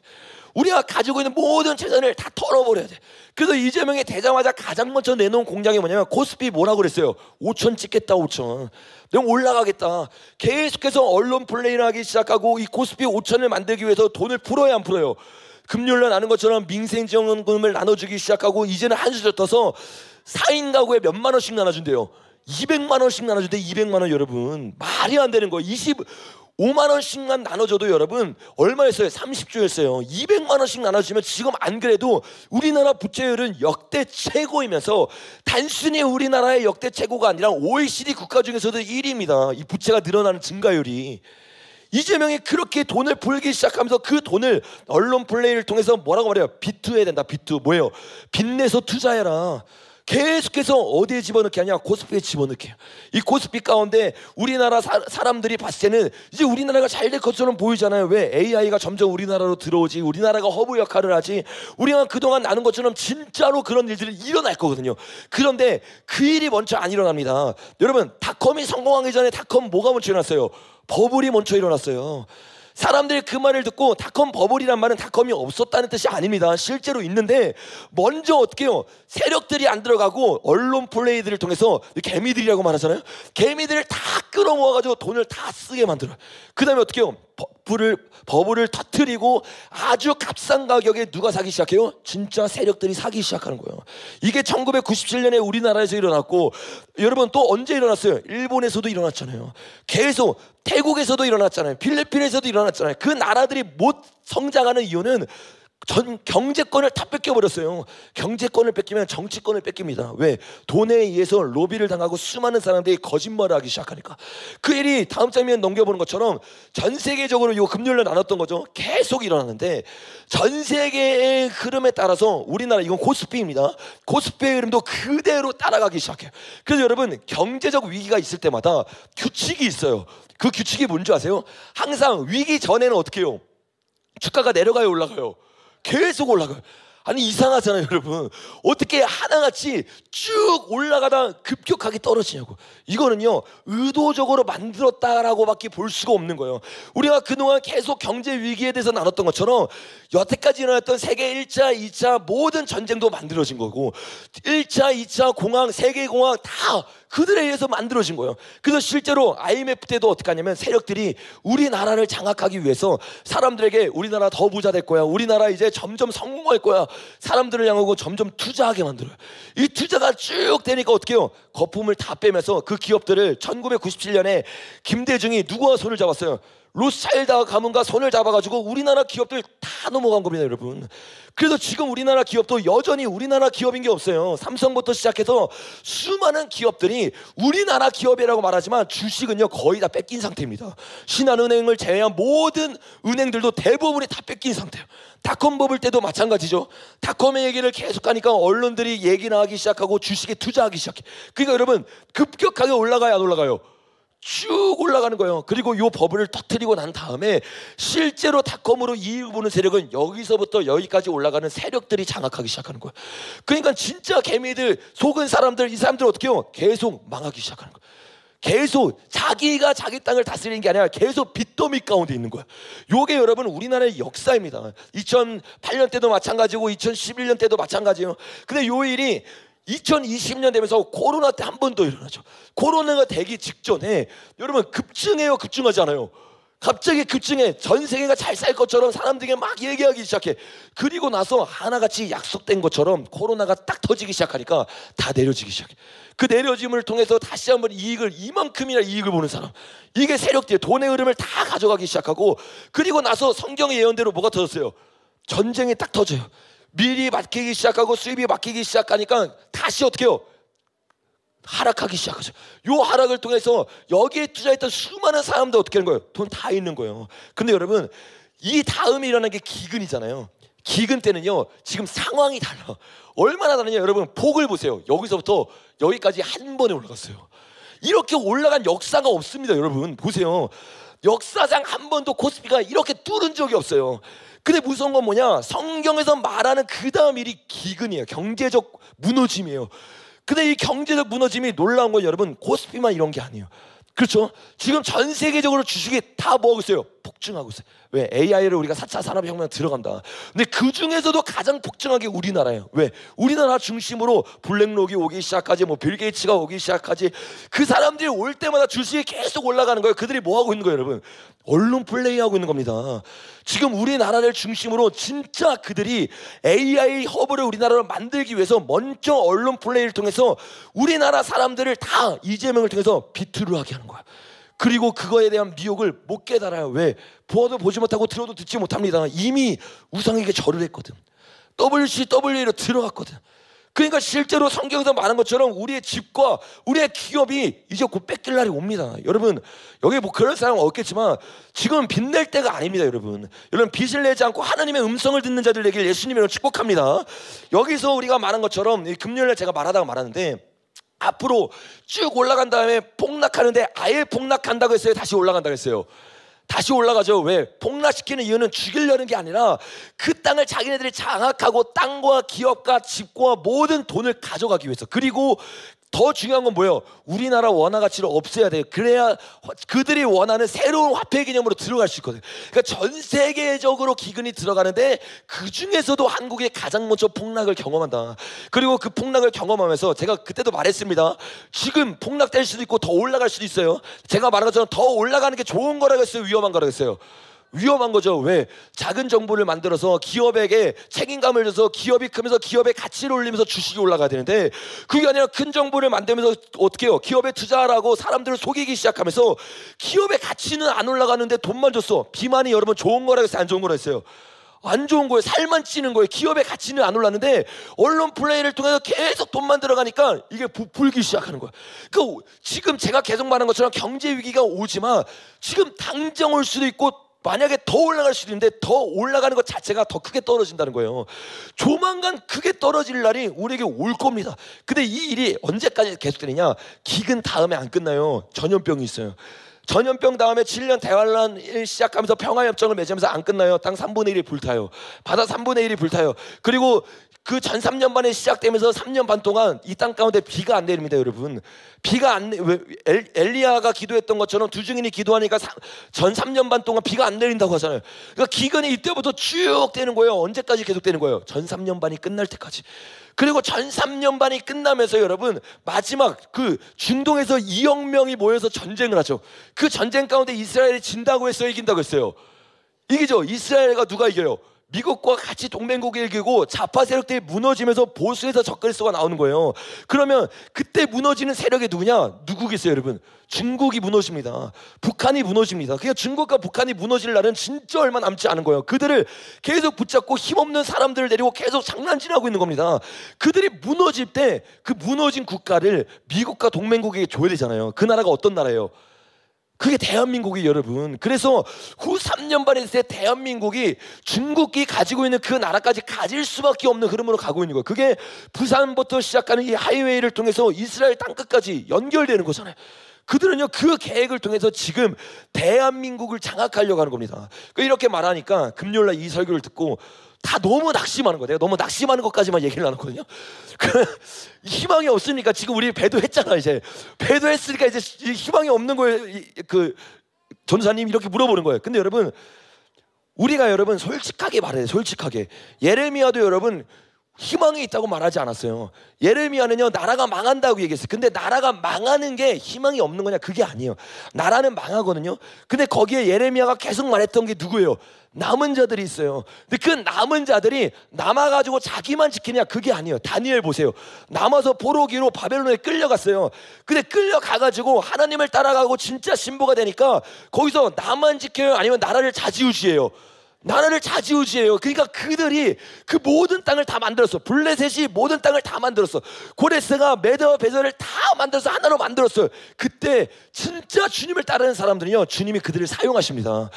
우리가 가지고 있는 모든 재산을 다 털어버려야 돼. 그래서 이재명이 되자마자 가장 먼저 내놓은 공약이 뭐냐면, 코스피 뭐라고 그랬어요? 5천 찍겠다. 5천. 내가 올라가겠다. 계속해서 언론 플레이를 하기 시작하고, 이 코스피 5천을 만들기 위해서 돈을 풀어야 안 풀어요? 금요일날 나눈 것처럼 민생지원금을 나눠주기 시작하고, 이제는 한 수 더 떠서 4인 가구에 몇만 원씩 나눠준대요. 200만 원씩 나눠준대. 200만 원. 여러분, 말이 안 되는 거예요. 5만 원씩만 나눠줘도 여러분 얼마였어요? 30조였어요. 200만 원씩 나눠주면 지금 안 그래도 우리나라 부채율은 역대 최고이면서, 단순히 우리나라의 역대 최고가 아니라 OECD 국가 중에서도 1위입니다. 이 부채가 늘어나는 증가율이. 이재명이 그렇게 돈을 벌기 시작하면서 그 돈을 언론 플레이를 통해서 뭐라고 말해요? 비투해야 된다. 비투. 뭐예요? 빚내서 투자해라. 계속해서 어디에 집어넣게 하냐? 코스피에 집어넣게. 이 코스피 가운데 우리나라 사람들이 봤을 때는 이제 우리나라가 잘 될 것처럼 보이잖아요. 왜? AI가 점점 우리나라로 들어오지, 우리나라가 허브 역할을 하지, 우리가 그동안 나눈 것처럼 진짜로 그런 일들이 일어날 거거든요. 그런데 그 일이 먼저 안 일어납니다. 여러분, 닷컴이 성공하기 전에 닷컴 뭐가 먼저 일어났어요? 버블이 먼저 일어났어요. 사람들이 그 말을 듣고 닷컴 버블이란 말은 닷컴이 없었다는 뜻이 아닙니다. 실제로 있는데, 먼저 어떻게 해요? 세력들이 안 들어가고 언론 플레이들을 통해서, 개미들이라고 말하잖아요. 개미들을 다 끌어모아가지고 돈을 다 쓰게 만들어요. 그 다음에 어떻게 해요? 버블을 터뜨리고 아주 값싼 가격에 누가 사기 시작해요? 진짜 세력들이 사기 시작하는 거예요. 이게 1997년에 우리나라에서 일어났고, 여러분 또 언제 일어났어요? 일본에서도 일어났잖아요. 계속 태국에서도 일어났잖아요. 필리핀에서도 일어났잖아요. 그 나라들이 못 성장하는 이유는 전 경제권을 다 뺏겨버렸어요. 경제권을 뺏기면 정치권을 뺏깁니다. 왜? 돈에 의해서 로비를 당하고 수많은 사람들이 거짓말을 하기 시작하니까. 그 일이 다음 장면 넘겨보는 것처럼 전 세계적으로 이 금요일에 나눴던 거죠. 계속 일어나는데, 전 세계의 흐름에 따라서 우리나라, 이건 코스피입니다. 코스피의 흐름도 그대로 따라가기 시작해요. 그래서 여러분, 경제적 위기가 있을 때마다 규칙이 있어요. 그 규칙이 뭔지 아세요? 항상 위기 전에는 어떻게 해요? 주가가 내려가요, 올라가요? 계속 올라가요. 아니, 이상하잖아요, 여러분. 어떻게 하나같이 쭉 올라가다 급격하게 떨어지냐고. 이거는요, 의도적으로 만들었다라고밖에 볼 수가 없는 거예요. 우리가 그동안 계속 경제 위기에 대해서 나눴던 것처럼, 여태까지 일어났던 세계 1차, 2차 모든 전쟁도 만들어진 거고, 1차, 2차 공황, 세계공황 다 그들에 의해서 만들어진 거예요. 그래서 실제로 IMF 때도 어떻게 하냐면, 세력들이 우리나라를 장악하기 위해서 사람들에게 우리나라 더 부자 될 거야, 우리나라 이제 점점 성공할 거야, 사람들을 향하고 점점 투자하게 만들어요. 이 투자가 쭉 되니까 어떻게 해요? 거품을 다 빼면서 그 기업들을 1997년에 김대중이 누구와 손을 잡았어요? 로스차일드 가문과 손을 잡아가지고 우리나라 기업들 다 넘어간 겁니다, 여러분. 그래서 지금 우리나라 기업도 여전히 우리나라 기업인 게 없어요. 삼성부터 시작해서 수많은 기업들이 우리나라 기업이라고 말하지만 주식은요 거의 다 뺏긴 상태입니다. 신한은행을 제외한 모든 은행들도 대부분이 다 뺏긴 상태예요. 닷컴 버블 때도 마찬가지죠. 닷컴의 얘기를 계속하니까 언론들이 얘기나 하기 시작하고 주식에 투자하기 시작해. 그러니까 여러분 급격하게 올라가요, 안 올라가요? 쭉 올라가는 거예요. 그리고 이 버블을 터뜨리고 난 다음에 실제로 닷컴으로 이익을 보는 세력은 여기서부터 여기까지 올라가는 세력들이 장악하기 시작하는 거예요. 그러니까 진짜 개미들 속은 사람들, 이 사람들 어떻게 해요? 계속 망하기 시작하는 거예요. 계속 자기가 자기 땅을 다스리는 게 아니라 계속 빚더미 가운데 있는 거야. 요게 여러분 우리나라의 역사입니다. 2008년 때도 마찬가지고 2011년 때도 마찬가지예요. 근데 요 일이 2020년 되면서 코로나 때 한 번 더 일어나죠. 코로나가 되기 직전에 여러분 급증해요, 급증하지 않아요? 갑자기 급증해. 전 세계가 잘 살 것처럼 사람들에게 막 얘기하기 시작해. 그리고 나서 하나같이 약속된 것처럼 코로나가 딱 터지기 시작하니까 다 내려지기 시작해. 그 내려짐을 통해서 다시 한번 이익을, 이만큼이나 이익을 보는 사람, 이게 세력들이 돈의 흐름을 다 가져가기 시작하고, 그리고 나서 성경의 예언대로 뭐가 터졌어요? 전쟁이 딱 터져요. 밀이 막히기 시작하고 수입이 막히기 시작하니까 다시 어떻게 해요? 하락하기 시작하죠. 요 하락을 통해서 여기에 투자했던 수많은 사람들 어떻게 하는 거예요? 돈 다 있는 거예요. 근데 여러분 이 다음에 일어난 게 기근이잖아요. 기근 때는요 지금 상황이 달라. 얼마나 다르냐 여러분, 폭을 보세요. 여기서부터 여기까지 한 번에 올라갔어요. 이렇게 올라간 역사가 없습니다. 여러분 보세요. 역사상 한 번도 코스피가 이렇게 뚫은 적이 없어요. 근데 무서운 건 뭐냐, 성경에서 말하는 그 다음 일이 기근이에요. 경제적 무너짐이에요. 근데 이 경제적 무너짐이 놀라운 건 여러분 코스피만 이런 게 아니에요. 그렇죠? 지금 전 세계적으로 주식이 다 뭐하고 있어요? 폭증하고 있어요. 왜? AI를 우리가 4차 산업혁명 들어간다. 근데 그 중에서도 가장 폭증한 게 우리나라예요. 왜? 우리나라 중심으로 블랙록이 오기 시작하지, 뭐 빌 게이츠가 오기 시작하지. 그 사람들이 올 때마다 주식이 계속 올라가는 거예요. 그들이 뭐 하고 있는 거예요, 여러분? 언론 플레이하고 있는 겁니다. 지금 우리나라를 중심으로 진짜 그들이 AI 허브를 우리나라로 만들기 위해서 먼저 언론 플레이를 통해서 우리나라 사람들을 다 이재명을 통해서 비트를 하게 하는 거야. 그리고 그거에 대한 미혹을 못 깨달아요. 왜? 보아도 보지 못하고 들어도 듣지 못합니다. 이미 우상에게 절을 했거든. WCW로 들어갔거든. 그러니까 실제로 성경에서 말한 것처럼 우리의 집과 우리의 기업이 이제 곧 뺏길 날이 옵니다. 여러분 여기 뭐 그럴 사람은 없겠지만 지금 빚낼 때가 아닙니다. 여러분 빚을 내지 않고 하나님의 음성을 듣는 자들에게 예수님이라고 축복합니다. 여기서 우리가 말한 것처럼 금요일에 제가 말하다가 말하는데 앞으로 쭉 올라간 다음에 폭락하는데 아예 폭락한다고 했어요? 다시 올라간다고 했어요? 다시 올라가죠. 왜? 폭락시키는 이유는 죽이려는 게 아니라 그 땅을 자기네들이 장악하고 땅과 기업과 집과 모든 돈을 가져가기 위해서. 그리고 더 중요한 건 뭐예요? 우리나라 원화 가치를 없애야 돼요. 그래야 그들이 원하는 새로운 화폐 개념으로 들어갈 수 있거든요. 그러니까 전 세계적으로 기근이 들어가는데 그 중에서도 한국이 가장 먼저 폭락을 경험한다. 그리고 그 폭락을 경험하면서 제가 그때도 말했습니다. 지금 폭락될 수도 있고 더 올라갈 수도 있어요. 제가 말한 것처럼 더 올라가는 게 좋은 거라고 했어요? 위험한 거라고 했어요? 위험한 거죠. 왜? 작은 정부를 만들어서 기업에게 책임감을 줘서 기업이 크면서 기업의 가치를 올리면서 주식이 올라가야 되는데 그게 아니라 큰 정부를 만들면서 어떻게 해요? 기업에 투자하라고 사람들을 속이기 시작하면서 기업의 가치는 안 올라가는데 돈만 줬어. 비만이 여러분 좋은 거라고 했어요? 안 좋은 거라고 했어요? 안 좋은 거예요. 살만 찌는 거예요. 기업의 가치는 안 올랐는데 언론 플레이를 통해서 계속 돈만 들어가니까 이게 부풀기 시작하는 거예요. 그러니까 지금 제가 계속 말한 것처럼 경제 위기가 오지만 지금 당장 올 수도 있고 만약에 더 올라갈 수도 있는데 더 올라가는 것 자체가 더 크게 떨어진다는 거예요. 조만간 크게 떨어질 날이 우리에게 올 겁니다. 근데 이 일이 언제까지 계속되느냐? 기근 다음에 안 끝나요. 전염병이 있어요. 전염병 다음에 7년 대환란을 시작하면서 평화협정을 맺으면서 안 끝나요. 땅 3분의 1이 불타요. 바다 3분의 1이 불타요. 그리고 그 전 3년 반에 시작되면서 3년 반 동안 이 땅 가운데 비가 안 내립니다. 여러분 비가 안 엘리야가 기도했던 것처럼 두 증인이 기도하니까 전 3년 반 동안 비가 안 내린다고 하잖아요. 그러니까 기근이 이때부터 쭉 되는 거예요. 언제까지 계속 되는 거예요? 전 3년 반이 끝날 때까지. 그리고 전 3년 반이 끝나면서 여러분 마지막 그 중동에서 2억 명이 모여서 전쟁을 하죠. 그 전쟁 가운데 이스라엘이 진다고 했어요? 이긴다고 했어요? 이기죠. 이스라엘과 누가 이겨요? 미국과 같이 동맹국을 이기고 좌파 세력들이 무너지면서 보수에서 접근수가 나오는 거예요. 그러면 그때 무너지는 세력이 누구냐? 누구겠어요, 여러분? 중국이 무너집니다. 북한이 무너집니다. 그냥 중국과 북한이 무너질 날은 진짜 얼마 남지 않은 거예요. 그들을 계속 붙잡고 힘없는 사람들을 데리고 계속 장난질하고 있는 겁니다. 그들이 무너질 때 그 무너진 국가를 미국과 동맹국에게 줘야 되잖아요. 그 나라가 어떤 나라예요? 그게 대한민국이 여러분. 그래서 후 3년 반에 있을 때 대한민국이 중국이 가지고 있는 그 나라까지 가질 수밖에 없는 흐름으로 가고 있는 거예요. 그게 부산부터 시작하는 이 하이웨이를 통해서 이스라엘 땅끝까지 연결되는 거잖아요. 그들은요 그 계획을 통해서 지금 대한민국을 장악하려고 하는 겁니다. 이렇게 말하니까 금요일날 이 설교를 듣고 다 너무 낙심하는 거예요. 내가 너무 낙심하는 것까지만 얘기를 나눴거든요. 희망이 없으니까 지금 우리 배도했잖아. 이제 배도했으니까 이제 희망이 없는 거예요. 그 전사님 이렇게 물어보는 거예요. 근데 여러분 우리가 여러분 솔직하게 말해요. 솔직하게. 예레미야도 여러분 희망이 있다고 말하지 않았어요. 예레미야는요 나라가 망한다고 얘기했어요. 근데 나라가 망하는 게 희망이 없는 거냐? 그게 아니에요. 나라는 망하거든요. 근데 거기에 예레미야가 계속 말했던 게 누구예요? 남은 자들이 있어요. 근데 그 남은 자들이 남아가지고 자기만 지키냐? 그게 아니에요. 다니엘 보세요. 남아서 포로기로 바벨론에 끌려갔어요. 근데 끌려가가지고 하나님을 따라가고 진짜 신부가 되니까 거기서 나만 지켜요? 아니면 나라를 좌지우지해요? 나라를 좌지우지해요. 그러니까 그들이 그 모든 땅을 다 만들었어. 블레셋이 모든 땅을 다 만들었어. 고레스가 메대와 베델을 다 만들어서 하나로 만들었어요. 그때 진짜 주님을 따르는 사람들은요 주님이 그들을 사용하십니다.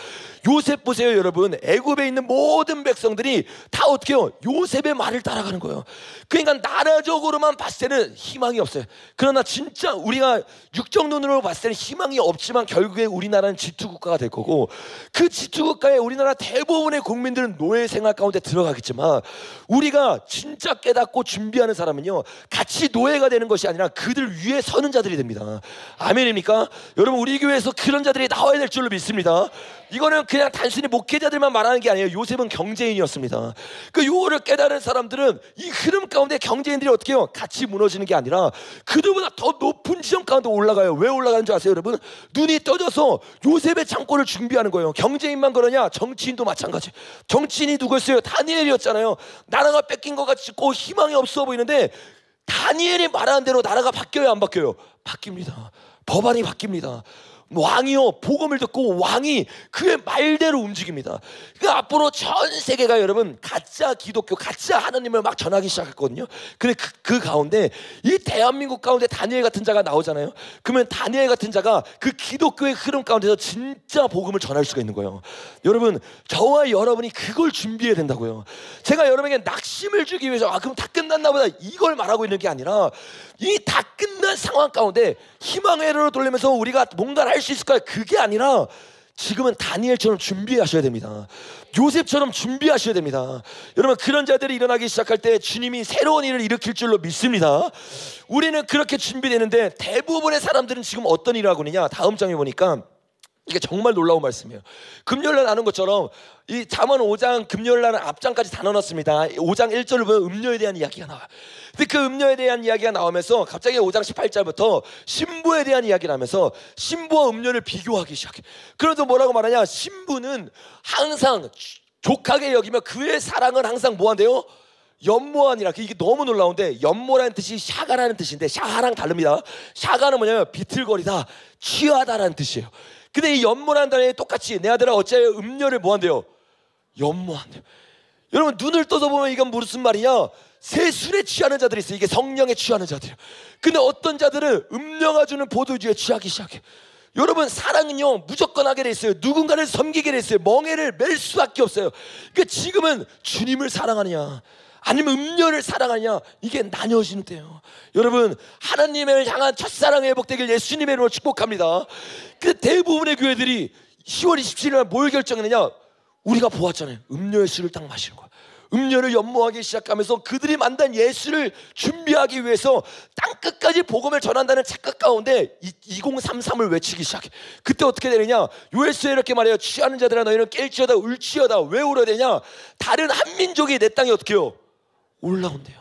요셉 보세요 여러분. 애굽에 있는 모든 백성들이 다 어떻게 해요? 요셉의 말을 따라가는 거예요. 그러니까 나라적으로만 봤을 때는 희망이 없어요. 그러나 진짜 우리가 육적 눈으로 봤을 때는 희망이 없지만 결국에 우리나라는 지투국가가 될 거고, 그 지투국가에 우리나라 대부분의 국민들은 노예 생활 가운데 들어가겠지만 우리가 진짜 깨닫고 준비하는 사람은요 같이 노예가 되는 것이 아니라 그들 위에 서는 자들이 됩니다. 아멘입니까? 여러분 우리 교회에서 그런 자들이 나와야 될 줄로 믿습니다. 이거는 그냥 단순히 목회자들만 말하는 게 아니에요. 요셉은 경제인이었습니다. 그 요거를 깨달은 사람들은 이 흐름 가운데 경제인들이 어떻게 해요? 같이 무너지는 게 아니라 그들보다 더 높은 지점 가운데 올라가요. 왜 올라가는 줄 아세요 여러분? 눈이 떠져서 요셉의 창고를 준비하는 거예요. 경제인만 그러냐? 정치인도 마찬가지. 정치인이 누구였어요? 다니엘이었잖아요. 나라가 뺏긴 것 같고 희망이 없어 보이는데 다니엘이 말하는 대로 나라가 바뀌어요 안 바뀌어요? 바뀝니다. 법안이 바뀝니다. 왕이요 복음을 듣고 왕이 그의 말대로 움직입니다. 그러니까 앞으로 전 세계가 여러분 가짜 기독교, 가짜 하나님을 막 전하기 시작했거든요. 근데 그 가운데 이 대한민국 가운데 다니엘 같은 자가 나오잖아요. 그러면 다니엘 같은 자가 그 기독교의 흐름 가운데서 진짜 복음을 전할 수가 있는 거예요. 여러분 저와 여러분이 그걸 준비해야 된다고요. 제가 여러분에게 낙심을 주기 위해서 그럼 다 끝났나 보다 이걸 말하고 있는 게 아니라 이 다 끝난 상황 가운데 희망의 회로를 돌리면서 우리가 뭔가를 할 수 있을까요? 그게 아니라 지금은 다니엘처럼 준비하셔야 됩니다. 요셉처럼 준비하셔야 됩니다. 여러분 그런 자들이 일어나기 시작할 때 주님이 새로운 일을 일으킬 줄로 믿습니다. 우리는 그렇게 준비되는데 대부분의 사람들은 지금 어떤 일을 하고 있느냐? 다음 장에 보니까 이게 정말 놀라운 말씀이에요. 금요일날 나눈 것처럼 이 잠언 5장 금요일날은 앞장까지 다 넣어놨습니다. 5장 1절을 보면 음료에 대한 이야기가 나와요. 근데 그 음료에 대한 이야기가 나오면서 갑자기 5장 18절부터 신부에 대한 이야기를 하면서 신부와 음료를 비교하기 시작해. 그래서 뭐라고 말하냐? 신부는 항상 족하게 여기며 그의 사랑은 항상 뭐한대요? 연모하니라. 이게 너무 놀라운데 연모라는 뜻이 샤가라는 뜻인데 샤가랑 다릅니다. 샤가는 뭐냐면 비틀거리다, 취하다라는 뜻이에요. 근데 이 연모라는 단어에 똑같이 내 아들아 어찌하여 음료를 뭐한대요? 연모한대요. 여러분 눈을 떠서 보면 이건 무슨 말이냐? 새 술에 취하는 자들이 있어요. 이게 성령에 취하는 자들이에요. 근데 어떤 자들은 음료가 주는 포도주에 취하기 시작해. 여러분 사랑은요 무조건 하게 돼 있어요. 누군가를 섬기게 돼 있어요. 멍에를 맬 수밖에 없어요. 그러니까 지금은 주님을 사랑하느냐 아니면 음료를 사랑하냐, 이게 나뉘어지는 때요. 여러분 하나님을 향한 첫사랑의 회복되길 예수님의 이름으로 축복합니다. 그 대부분의 교회들이 10월 27일 날 뭘 결정했느냐? 우리가 보았잖아요. 음료의 술을 딱 마시는 거야. 음료를 연모하기 시작하면서 그들이 만든 예수를 준비하기 위해서 땅끝까지 복음을 전한다는 착각 가운데 2033을 외치기 시작해. 그때 어떻게 되느냐? 요에스에 이렇게 말해요. 취하는 자들아 너희는 깰지어다 울지어다. 왜 울어야 되냐? 다른 한 민족이 내 땅에 어떻게 해요? 올라온대요.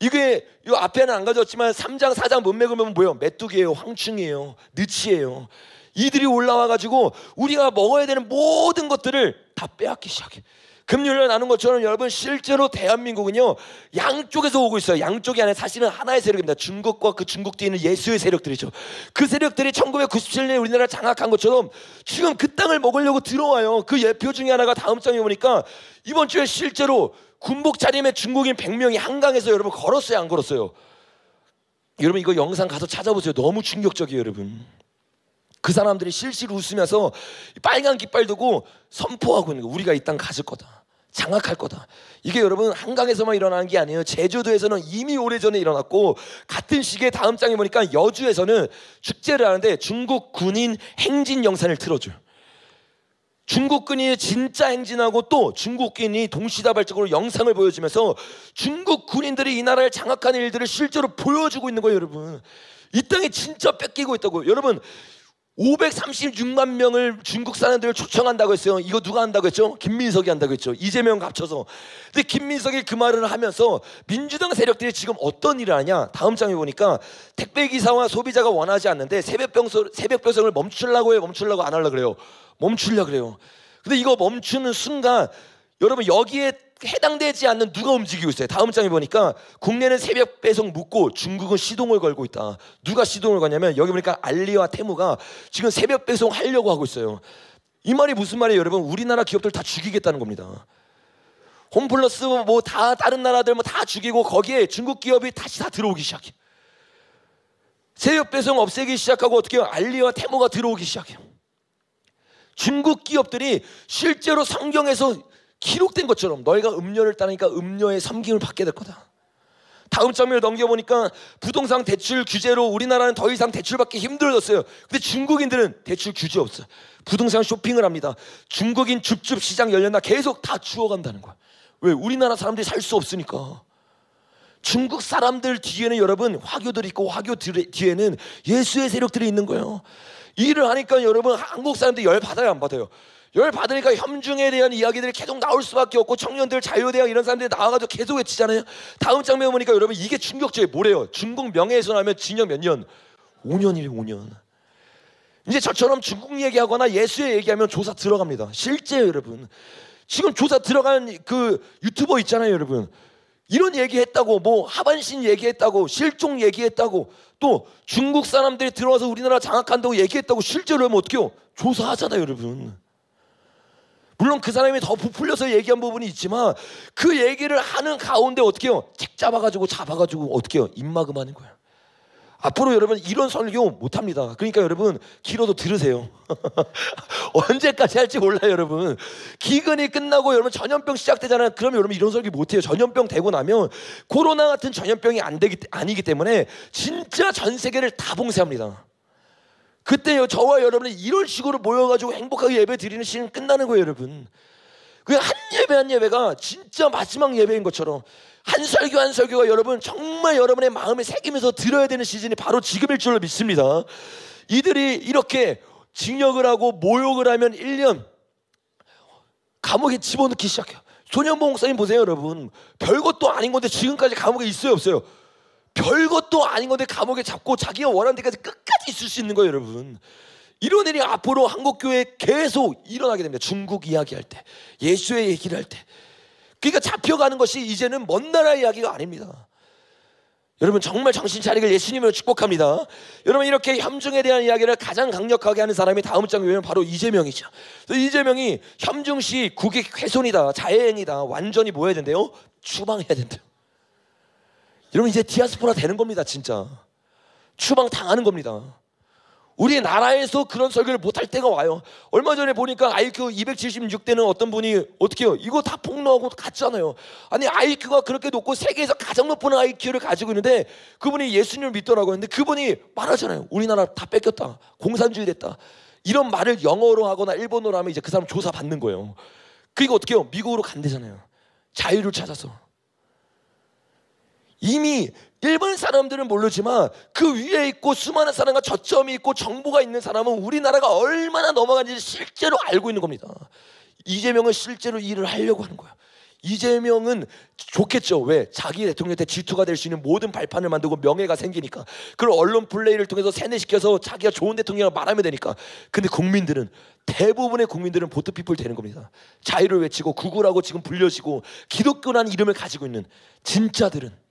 이게 이 앞에는 안 가져왔지만 3장 4장 문맥을 보면 뭐예요? 메뚜기예요, 황충이에요, 느치예요. 이들이 올라와가지고 우리가 먹어야 되는 모든 것들을 다 빼앗기 시작해. 금요일에 나눈 것처럼 여러분 실제로 대한민국은요 양쪽에서 오고 있어요. 양쪽이 아니라 사실은 하나의 세력입니다. 중국과 그 중국 뒤에 있는 예수의 세력들이죠. 그 세력들이 1997년에 우리나라를 장악한 것처럼 지금 그 땅을 먹으려고 들어와요. 그 예표 중에 하나가 다음 장에 보니까 이번 주에 실제로 군복 차림의 중국인 100명이 한강에서 여러분 걸었어요, 안 걸었어요? 여러분 이거 영상 가서 찾아보세요. 너무 충격적이에요, 여러분. 그 사람들이 실실 웃으면서 빨간 깃발 두고 선포하고 있는 거. 우리가 이 땅 가질 거다. 장악할 거다. 이게 여러분 한강에서만 일어나는 게 아니에요. 제주도에서는 이미 오래전에 일어났고, 같은 시기에 다음 장에 보니까 여주에서는 축제를 하는데 중국 군인 행진 영상을 틀어줘요. 중국 군인이 진짜 행진하고 또 중국 군인이 동시다발적으로 영상을 보여주면서 중국 군인들이 이 나라를 장악하는 일들을 실제로 보여주고 있는 거예요, 여러분. 이 땅이 진짜 뺏기고 있다고요. 여러분 536만 명을 중국 사람들을 초청한다고 했어요. 이거 누가 한다고 했죠? 김민석이 한다고 했죠. 이재명 합쳐서. 근데 김민석이 그 말을 하면서 민주당 세력들이 지금 어떤 일을 하냐? 다음 장에 보니까 택배기사와 소비자가 원하지 않는데 새벽 배송을 멈추려고 해요? 멈추려고 안 하려고 그래요? 멈추려고 그래요. 근데 이거 멈추는 순간 여러분 여기에 해당되지 않는 누가 움직이고 있어요? 다음 장에 보니까 국내는 새벽 배송 묻고 중국은 시동을 걸고 있다. 누가 시동을 거냐면 여기 보니까 알리와 테무가 지금 새벽 배송 하려고 하고 있어요. 이 말이 무슨 말이에요, 여러분? 우리나라 기업들 다 죽이겠다는 겁니다. 홈플러스 뭐 다 다른 나라들 뭐 다 죽이고 거기에 중국 기업이 다시 다 들어오기 시작해. 새벽 배송 없애기 시작하고 어떻게 해요? 알리와 테무가 들어오기 시작해요. 중국 기업들이 실제로 성경에서 기록된 것처럼 너희가 음료를 따르니까 음료의 섬김을 받게 될 거다. 다음 장면을 넘겨보니까 부동산 대출 규제로 우리나라는 더 이상 대출받기 힘들어졌어요. 근데 중국인들은 대출 규제 없어요. 부동산 쇼핑을 합니다. 중국인 줍줍 시장 열렸나 계속 다 주워간다는 거야. 왜? 우리나라 사람들이 살 수 없으니까. 중국 사람들 뒤에는 여러분 화교들이 있고 화교 뒤에는 예수의 세력들이 있는 거예요. 이 일을 하니까 여러분 한국 사람들이 열 받아요, 안 받아요? 열 받으니까 협중에 대한 이야기들이 계속 나올 수밖에 없고, 청년들 자유대학 이런 사람들이 나와가지고 계속 외치잖아요. 다음 장면 보니까 여러분 이게 충격적이에요. 뭐래요? 중국 명예훼손하면 징역 몇 년? 5년이래요, 5년. 이제 저처럼 중국 얘기하거나 예수의 얘기하면 조사 들어갑니다. 실제요, 여러분. 지금 조사 들어간 그 유튜버 있잖아요, 여러분. 이런 얘기했다고, 뭐 하반신 얘기했다고, 실종 얘기했다고, 또 중국 사람들이 들어와서 우리나라 장악한다고 얘기했다고 실제로 하면 어떡해요? 조사하잖아요, 여러분. 물론 그 사람이 더 부풀려서 얘기한 부분이 있지만 그 얘기를 하는 가운데 어떻게 해요? 책 잡아가지고 어떻게 해요? 입막음하는 거예요. 앞으로 여러분 이런 설교 못합니다. 그러니까 여러분 길어도 들으세요. 언제까지 할지 몰라요, 여러분. 기근이 끝나고 여러분 전염병 시작되잖아요. 그러면 여러분 이런 설교 못해요. 전염병 되고 나면 코로나 같은 전염병이 아니기 때문에 진짜 전 세계를 다 봉쇄합니다. 그때요, 저와 여러분이 이런 식으로 모여가지고 행복하게 예배 드리는 시간 끝나는 거예요, 여러분. 그 한 예배 한 예배가 진짜 마지막 예배인 것처럼 한 설교 한 설교가 여러분 정말 여러분의 마음에 새기면서 들어야 되는 시즌이 바로 지금일 줄로 믿습니다. 이들이 이렇게 징역을 하고 모욕을 하면 1년 감옥에 집어넣기 시작해요. 손현보 목사님 보세요, 여러분. 별것도 아닌 건데 지금까지 감옥에 있어요, 없어요? 별것도 아닌 건데 감옥에 잡고 자기가 원하는 데까지 끝까지 있을 수 있는 거예요, 여러분. 이런 일이 앞으로 한국교회에 계속 일어나게 됩니다. 중국 이야기할 때, 예수의 얘기를 할 때. 그러니까 잡혀가는 것이 이제는 먼 나라 이야기가 아닙니다. 여러분 정말 정신 차리길 예수님으로 축복합니다. 여러분 이렇게 협중에 대한 이야기를 가장 강력하게 하는 사람이 다음 장에 보면 바로 이재명이죠. 이재명이 협중시 국익 훼손이다, 자해행위다, 완전히 뭐 해야 된대요? 추방해야 된대요. 여러분 이제 디아스포라 되는 겁니다. 진짜 추방 당하는 겁니다. 우리나라에서 그런 설교를 못할 때가 와요. 얼마 전에 보니까 IQ 276대는 어떤 분이 어떻게 해요? 이거 다 폭로하고 갔잖아요. 아니 IQ가 그렇게 높고 세계에서 가장 높은 IQ를 가지고 있는데 그분이 예수님을 믿더라고요. 근데 그분이 말하잖아요. 우리나라 다 뺏겼다, 공산주의 됐다, 이런 말을 영어로 하거나 일본어로 하면 이제 그 사람 조사 받는 거예요. 그리고 어떻게 해요? 미국으로 간대잖아요. 자유를 찾아서. 이미 일본 사람들은 모르지만 그 위에 있고 수많은 사람과 저점이 있고 정보가 있는 사람은 우리나라가 얼마나 넘어간지 실제로 알고 있는 겁니다. 이재명은 실제로 일을 하려고 하는 거야. 이재명은 좋겠죠. 왜? 자기 대통령한테 질투가 될 수 있는 모든 발판을 만들고 명예가 생기니까. 그리고 언론 플레이를 통해서 세뇌시켜서 자기가 좋은 대통령을 말하면 되니까. 근데 국민들은, 대부분의 국민들은 보트피플 되는 겁니다. 자유를 외치고 구구라고 지금 불려지고 기독교라는 이름을 가지고 있는 진짜들은.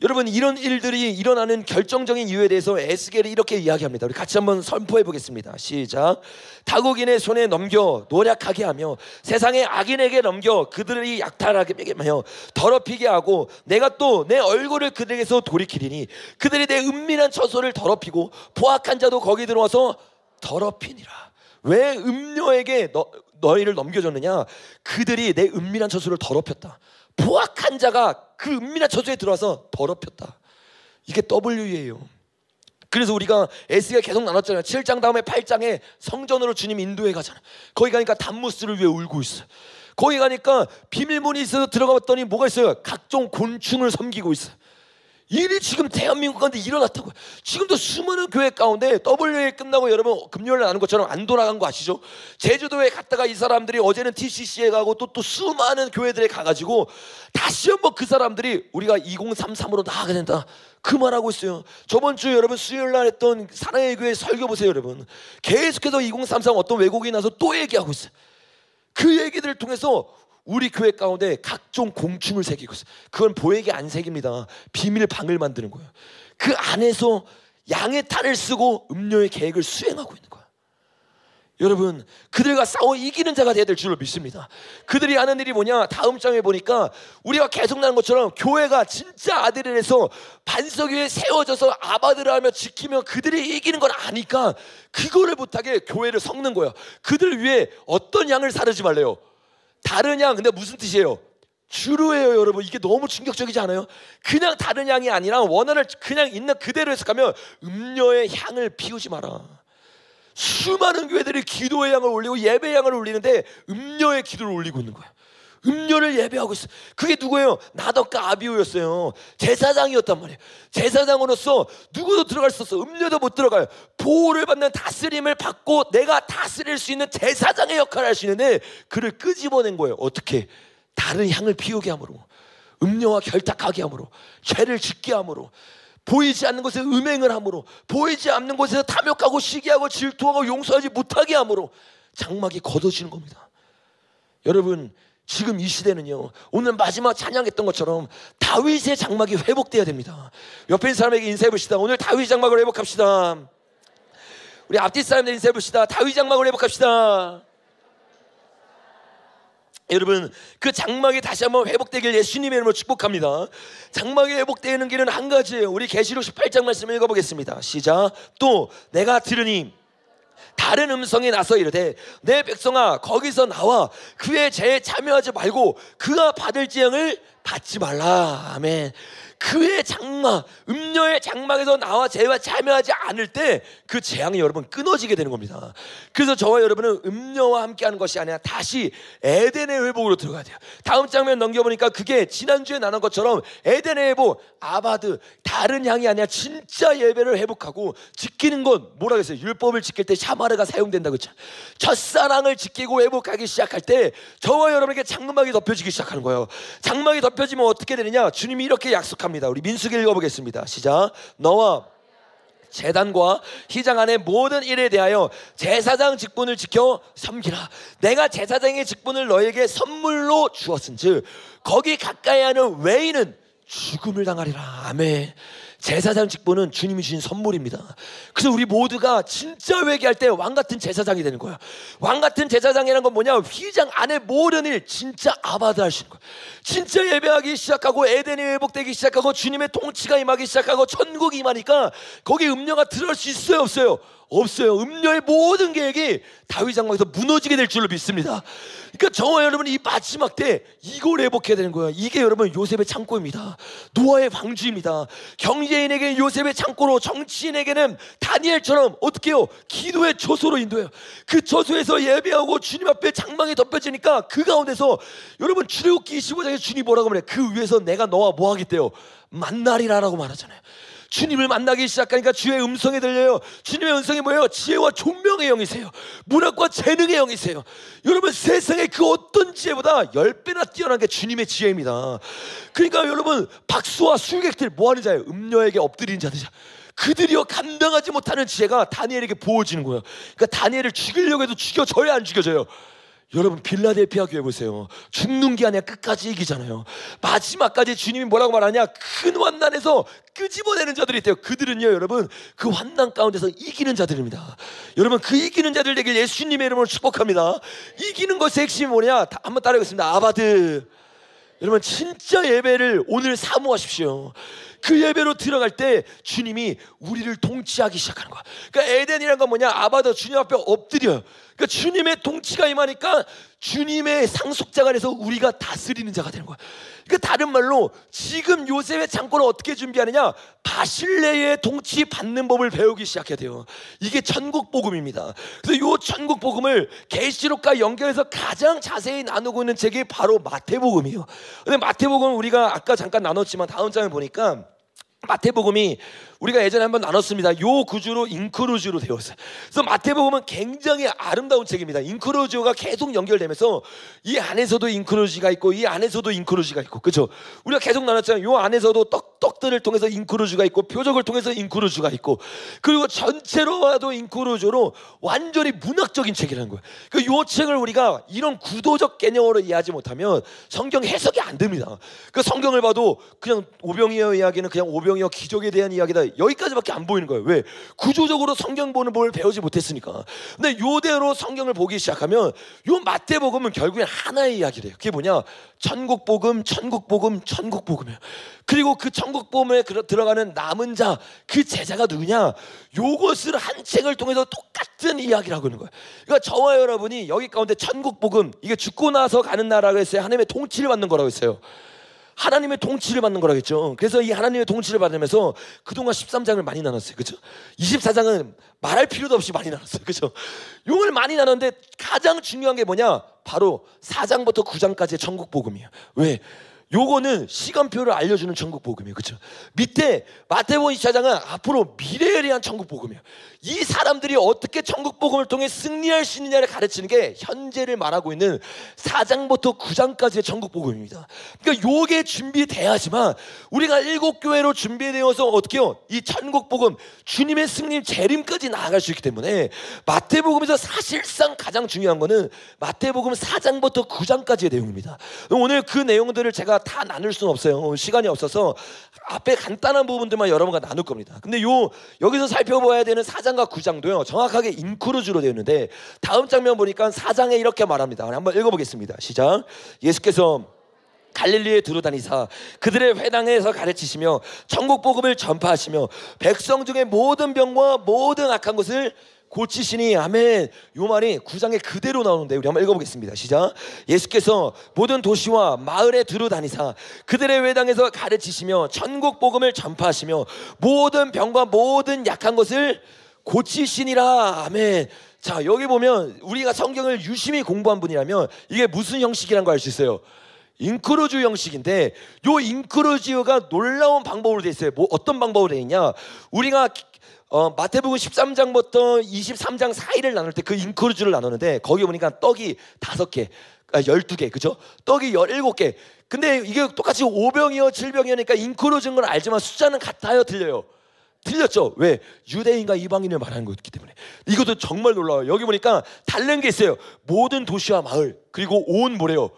여러분, 이런 일들이 일어나는 결정적인 이유에 대해서 에스겔이 이렇게 이야기합니다. 우리 같이 한번 선포해 보겠습니다. 시작. 다국인의 손에 넘겨 노략하게 하며 세상의 악인에게 넘겨 그들이 약탈하게 하며 더럽히게 하고 내가 또 내 얼굴을 그들에게서 돌이키리니 그들이 내 은밀한 처소를 더럽히고 포악한 자도 거기 들어와서 더럽히니라. 왜 음녀에게 너희를 넘겨줬느냐? 그들이 내 은밀한 처소를 더럽혔다. 포악한 자가 그 은밀한 처소에 들어와서 더럽혔다. 이게 W예요. 그래서 우리가 에스겔 계속 나눴잖아요. 7장 다음에 8장에 성전으로 주님 인도해 가잖아요. 거기 가니까 단무스를 위해 울고 있어. 거기 가니까 비밀문이 있어서 들어가 봤더니 뭐가 있어요? 각종 곤충을 섬기고 있어. 일이 지금 대한민국 가운데 일어났다고요. 지금도 수많은 교회 가운데 WA 끝나고 여러분 금요일에 나는 것처럼 안 돌아간 거 아시죠? 제주도에 갔다가 이 사람들이 어제는 TCC에 가고 또 수많은 교회들에 가가지고 다시 한번 그 사람들이 우리가 2033으로 나아가야 된다 그 말하고 있어요. 저번 주 여러분 수요일날 했던 사랑의 교회 설교 보세요. 여러분 계속해서 2033 어떤 외국인이 나서 또 얘기하고 있어요. 그 얘기들을 통해서 우리 교회 가운데 각종 공충을 새기고 있어요. 그건 보에게 안 새깁니다. 비밀 방을 만드는 거예요. 그 안에서 양의 탈을 쓰고 음료의 계획을 수행하고 있는 거예요. 여러분 그들과 싸워 이기는 자가 되어야 될 줄로 믿습니다. 그들이 하는 일이 뭐냐? 다음 장에 보니까 우리가 계속 나는 것처럼 교회가 진짜 아들에서 반석 위에 세워져서 아바드를 하며 지키며 그들이 이기는 걸 아니까 그거를 못하게 교회를 섞는 거예요. 그들 위해 어떤 양을 사르지 말래요? 다른 양. 근데 무슨 뜻이에요? 주루예요. 여러분 이게 너무 충격적이지 않아요? 그냥 다른 양이 아니라 원어를 그냥 있는 그대로 해석하면 음료의 향을 피우지 마라. 수많은 교회들이 기도의 향을 올리고 예배의 향을 올리는데 음료의 기도를 올리고 있는 거예요. 음료를 예배하고 있어요. 그게 누구예요? 나덕과 아비후였어요. 제사장이었단 말이에요. 제사장으로서 누구도 들어갈 수 없어. 음료도 못 들어가요. 보호를 받는 다스림을 받고 내가 다스릴 수 있는 제사장의 역할을 할 수 있는데 그를 끄집어낸 거예요. 어떻게? 다른 향을 피우게 함으로, 음료와 결탁하게 함으로, 죄를 짓게 함으로, 보이지 않는 곳에 음행을 함으로, 보이지 않는 곳에서 탐욕하고 시기하고 질투하고 용서하지 못하게 함으로 장막이 걷어지는 겁니다. 여러분 지금 이 시대는요, 오늘 마지막 찬양했던 것처럼 다윗의 장막이 회복돼야 됩니다. 옆에 있는 사람에게 인사해 봅시다. 오늘 다윗 장막을 회복합시다. 우리 앞뒤 사람들 인사해 봅시다. 다윗 장막을 회복합시다. 여러분 그 장막이 다시 한번 회복되길 예수님의 이름으로 축복합니다. 장막이 회복되는 길은 한 가지예요. 우리 계시록 18장 말씀 읽어보겠습니다. 시작. 또 내가 들으니 다른 음성이 나서 이르되 내 백성아 거기서 나와 그의 죄에 참여하지 말고 그가 받을 재앙을 받지 말라. 아멘. 그의 장막, 음녀의 장막에서 나와 죄와 참여하지 않을 때 그 재앙이 여러분 끊어지게 되는 겁니다. 그래서 저와 여러분은 음녀와 함께하는 것이 아니라 다시 에덴의 회복으로 들어가야 돼요. 다음 장면 넘겨보니까 그게 지난주에 나눈 것처럼 에덴의 회복, 아바드, 다른 향이 아니라 진짜 예배를 회복하고 지키는 건 뭐라 그랬어요? 율법을 지킬 때 샤마르가 사용된다고 했죠. 첫사랑을 지키고 회복하기 시작할 때 저와 여러분에게 장막이 덮여지기 시작하는 거예요. 장막이 덮여지면 어떻게 되느냐? 주님이 이렇게 약속합니다. 우리 민수기 읽어보겠습니다. 시작. 너와 제단과 휘장 안의 모든 일에 대하여 제사장 직분을 지켜 섬기라. 내가 제사장의 직분을 너에게 선물로 주었은즉 거기 가까이 하는 외인은 죽음을 당하리라. 아멘. 제사장 직분은 주님이 주신 선물입니다. 그래서 우리 모두가 진짜 회개할 때 왕같은 제사장이 되는 거야. 왕같은 제사장이라는 건 뭐냐? 휘장 안에 모든 일 진짜 아바드 하시는 거야. 진짜 예배하기 시작하고 에덴이 회복되기 시작하고 주님의 통치가 임하기 시작하고 천국이 임하니까 거기 음료가 들어올 수 있어요? 없어요? 없어요. 음료의 모든 계획이 다윗 장막에서 무너지게 될 줄로 믿습니다. 그러니까 저와 여러분이 이 마지막 때 이걸 회복해야 되는 거예요. 이게 여러분 요셉의 창고입니다. 노아의 방주입니다. 경제인에게는 요셉의 창고로, 정치인에게는 다니엘처럼 어떻게 해요? 기도의 처소로 인도해요. 그 처소에서 예배하고 주님 앞에 장막이 덮여지니까 그 가운데서 여러분 출애굽기 25장에 주님이 뭐라고 말해요? 그 위에서 내가 너와 뭐 하겠대요? 만나리라라고 말하잖아요. 주님을 만나기 시작하니까 주의 음성이 들려요. 주님의 음성이 뭐예요? 지혜와 총명의 영이세요. 문학과 재능의 영이세요. 여러분, 세상의 그 어떤 지혜보다 10배나 뛰어난 게 주님의 지혜입니다. 그러니까 여러분, 박수와 술객들 뭐하는 자예요? 음녀에게 엎드리는 자들이죠. 그들이요 감당하지 못하는 지혜가 다니엘에게 부어지는 거예요. 그러니까 다니엘을 죽이려고 해도 죽여져야 안 죽여져요. 여러분, 빌라델피아 교회 보세요. 죽는 게 아니라 끝까지 이기잖아요. 마지막까지 주님이 뭐라고 말하냐? 큰 환난에서 끄집어내는 자들이 있대요. 그들은요 여러분, 그 환난 가운데서 이기는 자들입니다. 여러분, 그 이기는 자들 되길 예수님의 이름으로 축복합니다. 이기는 것의 핵심이 뭐냐? 한번 따라하겠습니다. 아바드. 여러분, 진짜 예배를 오늘 사모하십시오. 그 예배로 들어갈 때 주님이 우리를 통치하기 시작하는 거야. 그러니까 에덴이라는 건 뭐냐? 아바더, 주님 앞에 엎드려. 그러니까 주님의 통치가 임하니까 주님의 상속자가 돼서 우리가 다스리는 자가 되는 거야. 그러니까 다른 말로 지금 요셉의 창고를 어떻게 준비하느냐? 바실레의 통치 받는 법을 배우기 시작해야 돼요. 이게 천국 복음입니다. 그래서 이 천국 복음을 계시록과 연결해서 가장 자세히 나누고 있는 책이 바로 마태복음이에요. 근데 마태복음은 우리가 아까 잠깐 나눴지만 다음 장을 보니까 마태복음이 우리가 예전에 한번 나눴습니다. 요 구주로 인크루즈로 되어 있어요. 그래서 마태복음은 굉장히 아름다운 책입니다. 인크루즈가 계속 연결되면서 이 안에서도 인크루즈가 있고 이 안에서도 인크루즈가 있고, 그렇죠? 우리가 계속 나눴잖아요. 요 안에서도 떡들을 통해서 인크루즈가 있고 표적을 통해서 인크루즈가 있고, 그리고 전체로 봐도 인크루즈로 완전히 문학적인 책이라는 거예요. 그러니까 요 책을 우리가 이런 구도적 개념으로 이해하지 못하면 성경 해석이 안 됩니다. 그 성경을 봐도 그냥 오병이어 이야기는 그냥 오병이어 기적에 대한 이야기다, 여기까지밖에 안 보이는 거예요. 왜? 구조적으로 성경 보는 법을 배우지 못했으니까. 근데 요대로 성경을 보기 시작하면 요 마태복음은 결국엔 하나의 이야기래요. 그게 뭐냐? 천국복음, 천국복음, 천국복음이에요. 그리고 그 천국복음에 들어가는 남은 자, 그 제자가 누구냐? 요것을 한 책을 통해서 똑같은 이야기를 하고 있는 거예요. 그러니까 저와 여러분이 여기 가운데 천국복음, 이게 죽고 나서 가는 나라고 했어요. 하나님의 통치를 받는 거라고 했어요. 하나님의 통치를 받는 거라겠죠. 그래서 이 하나님의 통치를 받으면서 그동안 13장을 많이 나눴어요. 그렇죠? 24장은 말할 필요도 없이 많이 나눴어요. 그렇죠? 용을 많이 나눴는데 가장 중요한 게 뭐냐? 바로 4장부터 9장까지의 천국 복음이에요. 왜? 요거는 시간표를 알려주는 천국 복음이에요. 그렇죠? 밑에 마태복음 24장은 앞으로 미래에 대한 천국 복음이에요. 이 사람들이 어떻게 천국 복음을 통해 승리할 수 있느냐를 가르치는 게 현재를 말하고 있는 4장부터 9장까지의 천국 복음입니다. 그러니까 요게 준비돼야지만 우리가 7교회로 준비되어서 어떻게 해요? 이 천국 복음, 주님의 승리 재림까지 나아갈 수 있기 때문에 마태복음에서 사실상 가장 중요한 거는 마태복음 4장부터 9장까지의 내용입니다. 오늘 그 내용들을 제가 다 나눌 수는 없어요. 시간이 없어서 앞에 간단한 부분들만 여러분과 나눌 겁니다. 근데 여기서 살펴봐야 되는 4장과 9장도요 정확하게 인크루즈로 되어 있는데, 다음 장면 보니까 4장에 이렇게 말합니다. 한번 읽어보겠습니다. 시작. 예수께서 갈릴리에 두루다니사 그들의 회당에서 가르치시며 천국 복음을 전파하시며 백성 중에 모든 병과 모든 악한 것을 고치시니. 아멘. 요 말이 9장에 그대로 나오는데 우리 한번 읽어보겠습니다. 시작. 예수께서 모든 도시와 마을에 두루다니사 그들의 회당에서 가르치시며 천국 복음을 전파하시며 모든 병과 모든 약한 것을 고치시니라. 아멘. 자, 여기 보면 우리가 성경을 유심히 공부한 분이라면 이게 무슨 형식이란 걸 알 수 있어요. 인크루즈 형식인데, 요 인크루즈가 놀라운 방법으로 되어 있어요. 어떤 방법으로 되어 있냐? 우리가 마태복음 13장부터 23장 사이를 나눌 때 그 인크루즈를 나누는데, 거기 보니까 떡이 5개, 12개, 그죠? 떡이 17개. 근데 이게 똑같이 5병이요 7병이니까 인크루즈인 건 알지만 숫자는 같아요, 틀려요? 틀렸죠? 왜? 유대인과 이방인을 말하는 거였기 때문에. 이것도 정말 놀라워요. 여기 보니까 다른 게 있어요. 모든 도시와 마을, 그리고 온 뭐래요?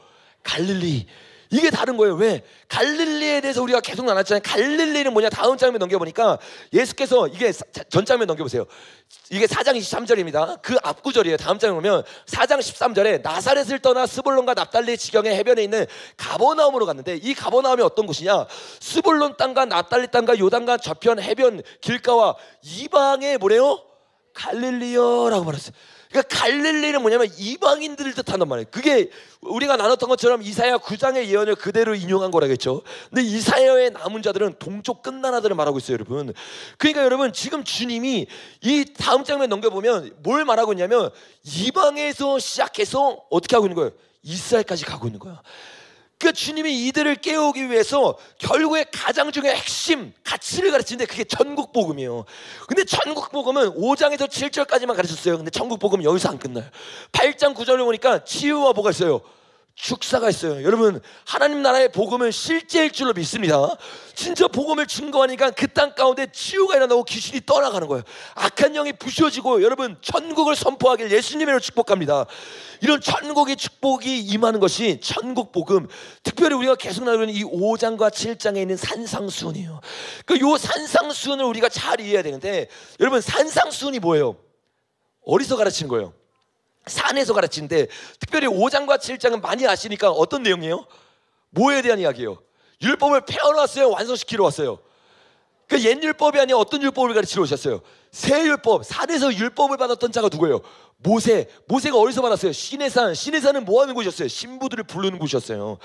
갈릴리. 이게 다른 거예요. 왜? 갈릴리에 대해서 우리가 계속 나눴잖아요. 갈릴리는 뭐냐? 다음 장면 넘겨보니까 예수께서, 이게 전 장면 넘겨보세요. 이게 4장 23절입니다. 그 앞구절이에요. 다음 장면 보면 4장 13절에 나사렛을 떠나 스불론과 납달리 지경의 해변에 있는 가버나움으로 갔는데, 이 가버나움이 어떤 곳이냐? 스불론 땅과 납달리 땅과 요단과 저편 해변 길가와 이방의 뭐래요? 갈릴리여라고 말했어요. 그러니까 갈릴리는 뭐냐면 이방인들을 뜻한단 말이에요. 그게 우리가 나눴던 것처럼 이사야 9장의 예언을 그대로 인용한 거라겠죠. 근데 이사야의 남은 자들은 동쪽 끝나라들을 말하고 있어요, 여러분. 그러니까 여러분, 지금 주님이 이 다음 장면 넘겨보면 뭘 말하고 있냐면 이방에서 시작해서 어떻게 하고 있는 거예요? 이스라엘까지 가고 있는 거야. 그 주님이 이들을 깨우기 위해서 결국에 가장 중요한 핵심 가치를 가르치는데 그게 천국복음이에요. 근데 천국복음은 5장에서 7절까지만 가르쳤어요. 근데 천국복음은 여기서 안 끝나요. 8장 9절에 보니까 치유와 뭐가 있어요? 축사가 있어요. 여러분, 하나님 나라의 복음은 실제일 줄로 믿습니다. 진짜 복음을 증거하니까 그 땅 가운데 치유가 일어나고 귀신이 떠나가는 거예요. 악한 영이 부셔지고 여러분 천국을 선포하길 예수님으로 축복합니다. 이런 천국의 축복이 임하는 것이 천국 복음. 특별히 우리가 계속 나누는 이 5장과 7장에 있는 산상수훈이에요. 요 산상수훈을 우리가 잘 이해해야 되는데, 여러분 산상수훈이 뭐예요? 어디서 가르치는 거예요? 산에서 가르치는데, 특별히 5장과 7장은 많이 아시니까 어떤 내용이에요? 뭐에 대한 이야기예요? 율법을 폐허놨어요? 완성시키러 왔어요? 그 옛 율법이 아니라 어떤 율법을 가르치러 오셨어요? 새 율법. 산에서 율법을 받았던 자가 누구예요? 모세가 어디서 받았어요? 시내산. 시내산은 뭐 하는 곳이었어요? 신부들을 부르는 곳이었어요.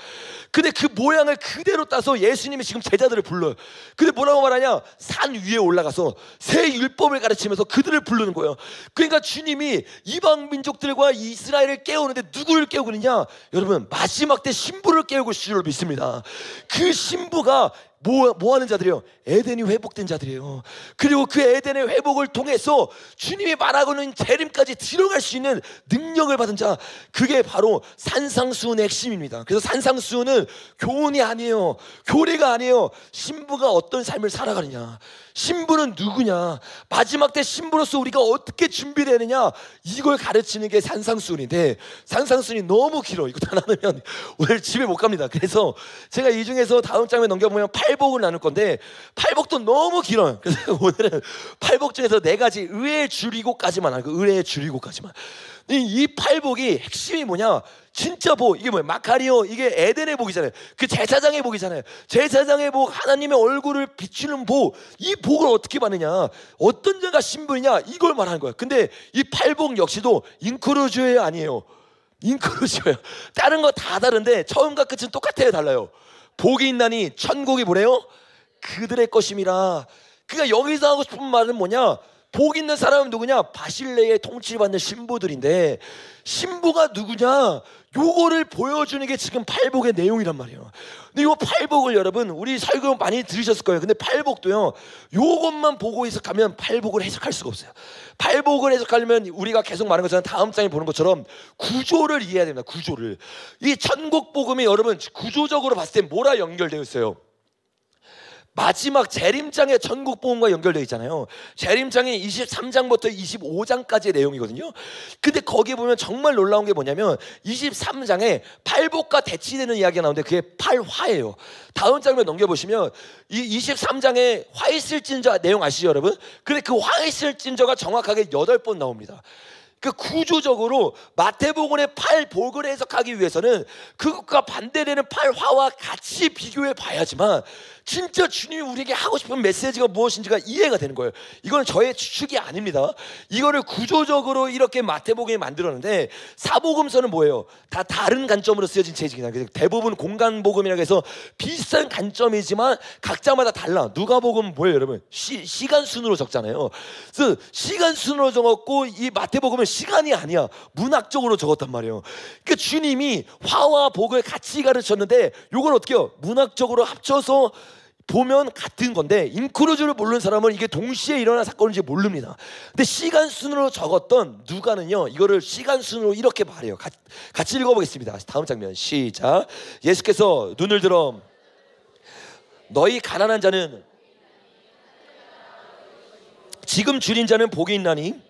근데 그 모양을 그대로 따서 예수님이 지금 제자들을 불러요. 근데 뭐라고 말하냐? 산 위에 올라가서 새 율법을 가르치면서 그들을 부르는 거예요. 그러니까 주님이 이방 민족들과 이스라엘을 깨우는데 누구를 깨우고 있느냐? 여러분, 마지막 때 신부를 깨우고 있을 줄 믿습니다. 그 신부가 뭐 하는 자들이에요? 에덴이 회복된 자들이에요. 그리고 그 에덴의 회복을 통해서 주님이 말하고는 재림까지 들어갈 수 있는 능력을 받은 자, 그게 바로 산상수훈의 핵심입니다. 그래서 산상수훈은 교훈이 아니에요. 교리가 아니에요. 신부가 어떤 삶을 살아가느냐, 신부는 누구냐, 마지막 때 신부로서 우리가 어떻게 준비되느냐, 이걸 가르치는 게 산상수훈인데, 산상수훈이 너무 길어. 이거 다 나누면 오늘 집에 못 갑니다. 그래서 제가 이 중에서 다음 장면 넘겨보면 팔복을 나눌 건데, 팔복도 너무 길어요. 그래서 오늘은 팔복 중에서 4가지 의에 줄이고까지만 하고, 의에 줄이고까지만. 이 팔복이 핵심이 뭐냐? 진짜 복, 이게 뭐예요? 마카리오, 이게 에덴의 복이잖아요. 그 제사장의 복이잖아요. 제사장의 복, 하나님의 얼굴을 비추는 복. 이 복을 어떻게 받느냐? 어떤 자가 신부냐? 이걸 말하는 거예요. 근데 이 팔복 역시도 인크루즈예요, 아니에요? 인크루즈예요. 다른 거 다 다른데 처음과 끝은 똑같아요, 달라요. 복이 있나니 천국이 뭐래요? 그들의 것임이라. 그러니까 여기서 하고 싶은 말은 뭐냐? 복 있는 사람은 누구냐? 바실레의 통치받는 신부들인데, 신부가 누구냐? 요거를 보여주는 게 지금 팔복의 내용이란 말이에요. 근데 요 팔복을 여러분, 우리 설교 많이 들으셨을 거예요. 근데 팔복도요, 요것만 보고 해석하면 팔복을 해석할 수가 없어요. 팔복을 해석하려면 우리가 계속 말하는 것처럼 다음 장에 보는 것처럼 구조를 이해해야 됩니다. 구조를. 이 천국 복음이 여러분 구조적으로 봤을 때 뭐라 연결되어 있어요? 마지막 재림장의 천국 복음과 연결되어 있잖아요. 재림장이 23장부터 25장까지의 내용이거든요. 근데 거기에 보면 정말 놀라운 게 뭐냐면 23장에 팔복과 대치되는 이야기가 나오는데 그게 팔화예요. 다음 장면 넘겨보시면 이 23장에 화 있을진저 내용 아시죠, 여러분? 근데 그 화 있을진저가 정확하게 8번 나옵니다. 그 구조적으로 마태복음의 팔복을 해석하기 위해서는 그것과 반대되는 팔화와 같이 비교해 봐야지만 진짜 주님이 우리에게 하고 싶은 메시지가 무엇인지가 이해가 되는 거예요. 이건 저의 추측이 아닙니다. 이거를 구조적으로 이렇게 마태복음이 만들었는데, 사복음서는 뭐예요? 다 다른 관점으로 쓰여진 책입니다. 대부분 공간복음이라고 해서 비슷한 관점이지만 각자마다 달라. 누가복음은 뭐예요, 여러분? 시간 순으로 적잖아요. 그래서 시간 순으로 적었고, 이 마태복음은 시간이 아니야. 문학적으로 적었단 말이에요. 그러니까 주님이 화와 복을 같이 가르쳤는데 이걸 어떻게 해요? 문학적으로 합쳐서 보면 같은 건데, 인크루즈를 모르는 사람은 이게 동시에 일어난 사건인지 모릅니다. 근데 시간 순으로 적었던 누가는요, 이거를 시간 순으로 이렇게 말해요. 같이 읽어보겠습니다. 다음 장면 시작. 예수께서 눈을 들어 너희 가난한 자는 지금 줄인 자는 복이 있나니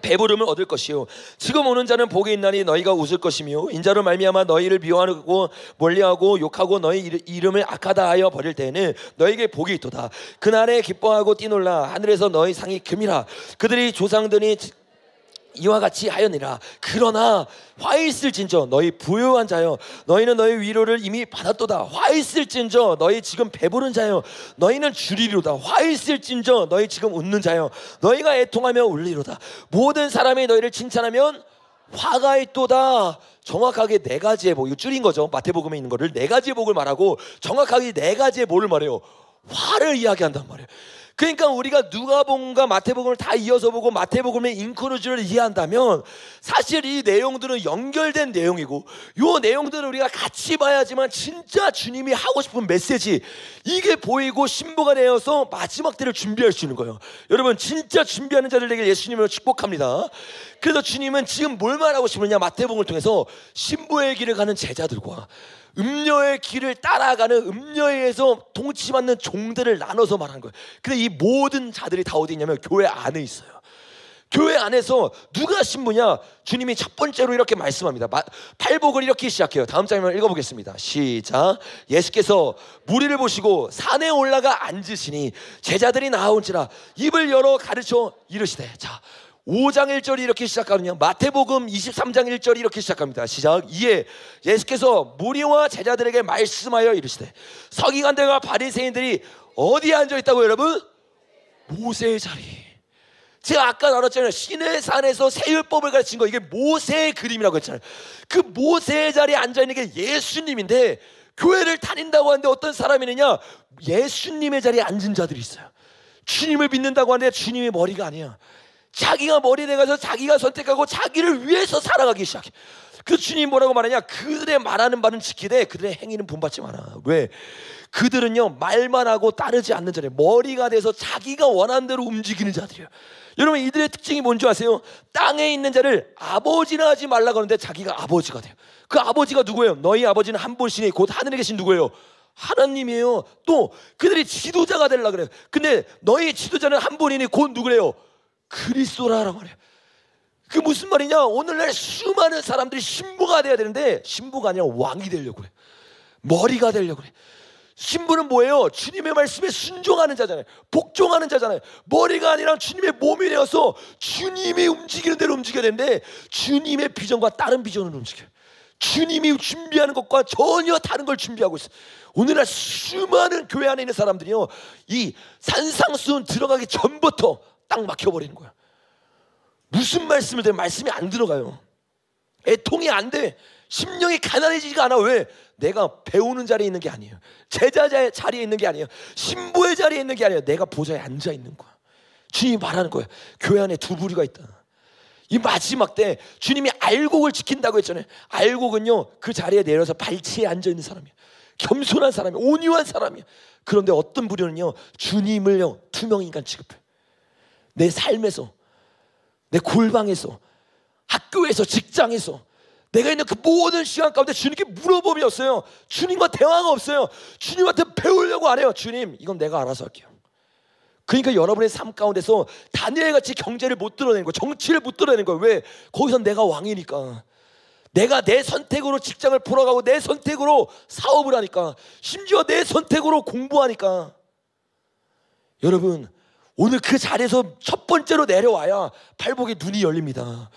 배부름을 얻을 것이요 지금 오는 자는 복이 있나니 너희가 웃을 것이며 인자로 말미암아 너희를 미워하고 멀리하고 욕하고 너희 이름을 악하다 하여 버릴 때에는 너희에게 복이 있도다. 그날에 기뻐하고 뛰놀라. 하늘에서 너희 상이 금이라. 그들이 조상들이 이와 같이 하였느니라. 그러나 화 있을진저 너희 부유한 자여 너희는 너희 위로를 이미 받았도다. 화 있을진저 너희 지금 배부른 자여 너희는 주리로다. 화 있을진저 너희 지금 웃는 자여 너희가 애통하며 울리로다. 모든 사람이 너희를 칭찬하면 화가 있도다. 정확하게 4가지의 복, 이거 줄인 거죠. 마태복음에 있는 거를 4가지의 복을 말하고 정확하게 4가지의 뭐를 말해요? 화를 이야기한단 말이에요. 그러니까 우리가 누가복음과 마태복음을 다 이어서 보고 마태복음의 인크루즈를 이해한다면 사실 이 내용들은 연결된 내용이고, 이 내용들을 우리가 같이 봐야지만 진짜 주님이 하고 싶은 메시지 이게 보이고 신부가 되어서 마지막 때를 준비할 수 있는 거예요. 여러분, 진짜 준비하는 자들 되길 예수님으로 축복합니다. 그래서 주님은 지금 뭘 말하고 싶으냐, 마태복음을 통해서 신부의 길을 가는 제자들과 음녀의 길을 따라가는 음녀에서 통치받는 종들을 나눠서 말하는 거예요. 근데 이 모든 자들이 다 어디 있냐면 교회 안에 있어요. 교회 안에서 누가 신부냐? 주님이 첫 번째로 이렇게 말씀합니다. 팔복을 이렇게 시작해요. 다음 장면을 읽어보겠습니다. 시작. 예수께서 무리를 보시고 산에 올라가 앉으시니 제자들이 나아온지라 입을 열어 가르쳐 이르시되. 자, 5장 1절이 이렇게 시작하거든요. 마태복음 23장 1절이 이렇게 시작합니다. 시작. 이에 예수께서 무리와 제자들에게 말씀하여 이르시되. 서기관들과 바리새인들이 어디에 앉아있다고 여러분? 모세의 자리. 제가 아까 나눴잖아요. 시내산에서 세율법을 가르친 거, 이게 모세의 그림이라고 했잖아요. 그 모세의 자리에 앉아있는 게 예수님인데, 교회를 다닌다고 하는데 어떤 사람이 있느냐? 예수님의 자리에 앉은 자들이 있어요. 주님을 믿는다고 하는데 주님의 머리가 아니야. 자기가 머리 내가서 자기가 선택하고 자기를 위해서 살아가기 시작해. 그 주님 뭐라고 말하냐? 그들의 말하는 바는 지키되 그들의 행위는 본받지 마라. 왜? 그들은요 말만 하고 따르지 않는 자들, 머리가 돼서 자기가 원하는 대로 움직이는 자들이에요. 여러분, 이들의 특징이 뭔지 아세요? 땅에 있는 자를 아버지라 하지 말라고 하는데 자기가 아버지가 돼요. 그 아버지가 누구예요? 너희 아버지는 한 분이시니 곧 하늘에 계신 누구예요? 하나님이에요. 또 그들이 지도자가 되려고 그래요. 근데 너희 지도자는 한 분이니 곧 누구래요? 그리스도라라고 말해요. 그 무슨 말이냐? 오늘날 수많은 사람들이 신부가 돼야 되는데 신부가 아니라 왕이 되려고 그래. 머리가 되려고 그래. 신부는 뭐예요? 주님의 말씀에 순종하는 자잖아요. 복종하는 자잖아요. 머리가 아니라 주님의 몸이 되어서 주님이 움직이는 대로 움직여야 되는데 주님의 비전과 다른 비전을 움직여요. 주님이 준비하는 것과 전혀 다른 걸 준비하고 있어요. 오늘날 수많은 교회 안에 있는 사람들이요, 이 산상수훈 들어가기 전부터 딱 막혀버리는 거야. 무슨 말씀을 들으면 말씀이 안 들어가요. 애통이 안 돼. 심령이 가난해지지가 않아. 왜? 내가 배우는 자리에 있는 게 아니에요. 제자의 자리에 있는 게 아니에요. 신부의 자리에 있는 게 아니에요. 내가 보좌에 앉아 있는 거야. 주님이 말하는 거예요. 교회 안에 두 부류가 있다. 이 마지막 때 주님이 알곡을 지킨다고 했잖아요. 알곡은요 그 자리에 내려서 발치에 앉아 있는 사람이에요. 겸손한 사람이에요. 온유한 사람이에요. 그런데 어떤 부류는요 주님을요 투명인간 취급해요. 내 삶에서, 내 골방에서, 학교에서, 직장에서 내가 있는 그 모든 시간 가운데 주님께 물어봄이 없어요. 주님과 대화가 없어요. 주님한테 배우려고 안 해요. 주님, 이건 내가 알아서 할게요. 그러니까 여러분의 삶 가운데서 다니엘같이 경제를 못 드러내는 거예요. 정치를 못 드러내는 거예요. 왜? 거기선 내가 왕이니까. 내가 내 선택으로 직장을 풀어가고 내 선택으로 사업을 하니까, 심지어 내 선택으로 공부하니까. 여러분, 오늘 그 자리에서 첫 번째로 내려와야 팔복의 눈이 열립니다.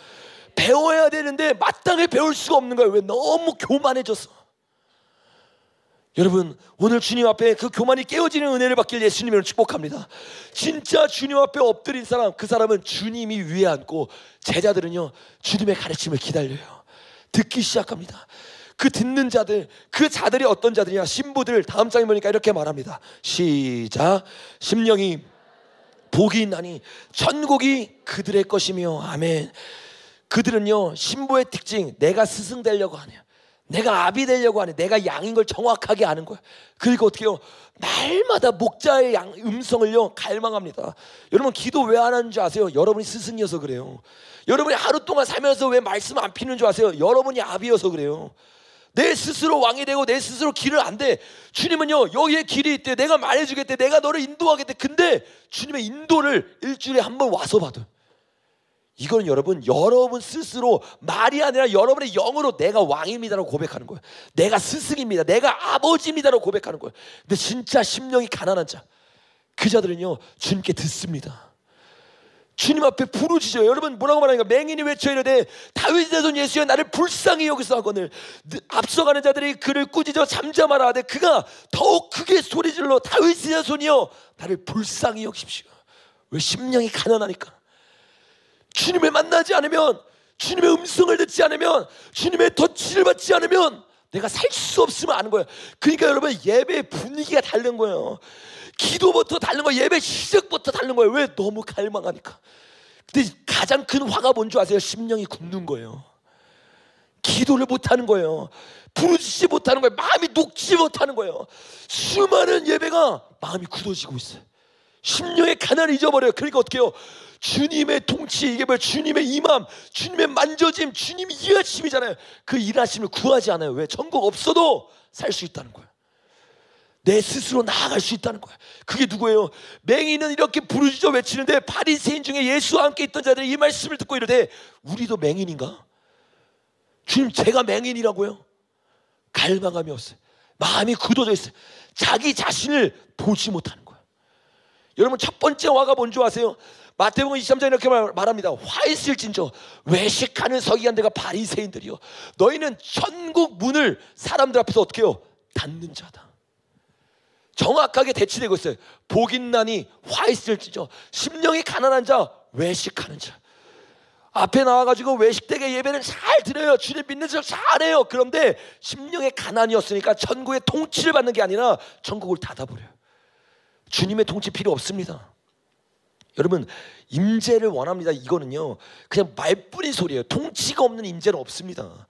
배워야 되는데 마땅히 배울 수가 없는 거예요. 왜? 너무 교만해졌어. 여러분, 오늘 주님 앞에 그 교만이 깨어지는 은혜를 받길 예수님을 축복합니다. 진짜 주님 앞에 엎드린 사람, 그 사람은 주님이 위에 앉고 제자들은요 주님의 가르침을 기다려요. 듣기 시작합니다. 그 듣는 자들, 그 자들이 어떤 자들이냐? 신부들. 다음 장에 보니까 이렇게 말합니다. 시작. 심령이 복이 있나니 천국이 그들의 것이며. 아멘. 그들은요 신부의 특징, 내가 스승 되려고 하네요. 내가 아비 되려고 하네. 내가 양인 걸 정확하게 아는 거야. 그리고 어떻게 해요? 날마다 목자의 음성을요 갈망합니다. 여러분, 기도 왜 안 하는 줄 아세요? 여러분이 스승이어서 그래요. 여러분이 하루 동안 살면서 왜 말씀 안 피는 줄 아세요? 여러분이 아비여서 그래요. 내 스스로 왕이 되고 내 스스로 길을 안 돼. 주님은요 여기에 길이 있대. 내가 말해주겠대. 내가 너를 인도하겠대. 근데 주님의 인도를 일주일에 한 번 와서 받아. 이건 여러분 스스로 말이 아니라 여러분의 영으로 내가 왕입니다라고 고백하는 거예요. 내가 스승입니다. 내가 아버지입니다라고 고백하는 거예요. 근데 진짜 심령이 가난한 자, 그 자들은요 주님께 듣습니다. 주님 앞에 부르짖어요. 여러분, 뭐라고 말하니까 맹인이 외쳐 이르되 다윗의 자손 예수여 나를 불쌍히 여기서 하거늘. 앞서가는 자들이 그를 꾸짖어 잠잠하라 하되 그가 더욱 크게 소리질러 다윗의 자손이여 나를 불쌍히 여기십시오. 왜? 심령이 가난하니까. 주님을 만나지 않으면, 주님의 음성을 듣지 않으면, 주님의 터치를 받지 않으면 내가 살 수 없음을 아는 거예요. 그러니까 여러분, 예배의 분위기가 다른 거예요. 기도부터 다른 거예요. 예배 시작부터 다른 거예요. 왜? 너무 갈망하니까. 근데 가장 큰 화가 뭔지 아세요? 심령이 굳는 거예요. 기도를 못하는 거예요. 부르짖지 못하는 거예요. 마음이 녹지 못하는 거예요. 수많은 예배가 마음이 굳어지고 있어요. 심령의 가난을 잊어버려요. 그러니까 어떻게 해요? 주님의 통치, 이게 뭐예요? 주님의 임함, 주님의 만져짐, 주님이 일하심이잖아요. 그 일하심을 구하지 않아요. 왜? 천국 없어도 살 수 있다는 거예요. 내 스스로 나아갈 수 있다는 거예요. 그게 누구예요? 맹인은 이렇게 부르짖어 외치는데 바리새인 중에 예수와 함께 있던 자들이 이 말씀을 듣고 이르되 우리도 맹인인가? 주님, 제가 맹인이라고요? 갈망함이 없어요. 마음이 굳어져 있어요. 자기 자신을 보지 못하는 거예요. 여러분, 첫 번째 화가 뭔지 아세요? 마태복음 23장에 이렇게 말합니다. 화 있을진저 외식하는 서기관 데가 바리새인들이요, 너희는 천국 문을 사람들 앞에서 어떻게 해요? 닫는 자다. 정확하게 대치되고 있어요. 복인나니 화 있을지저 심령이 가난한 자, 외식하는 자. 앞에 나와가지고 외식되게 예배는 잘 드려요. 주님 믿는 척 잘해요. 그런데 심령의 가난이었으니까 천국의 통치를 받는 게 아니라 천국을 닫아버려요. 주님의 통치 필요 없습니다. 여러분, 임재를 원합니다. 이거는요 그냥 말뿐인 소리예요. 통치가 없는 임재는 없습니다.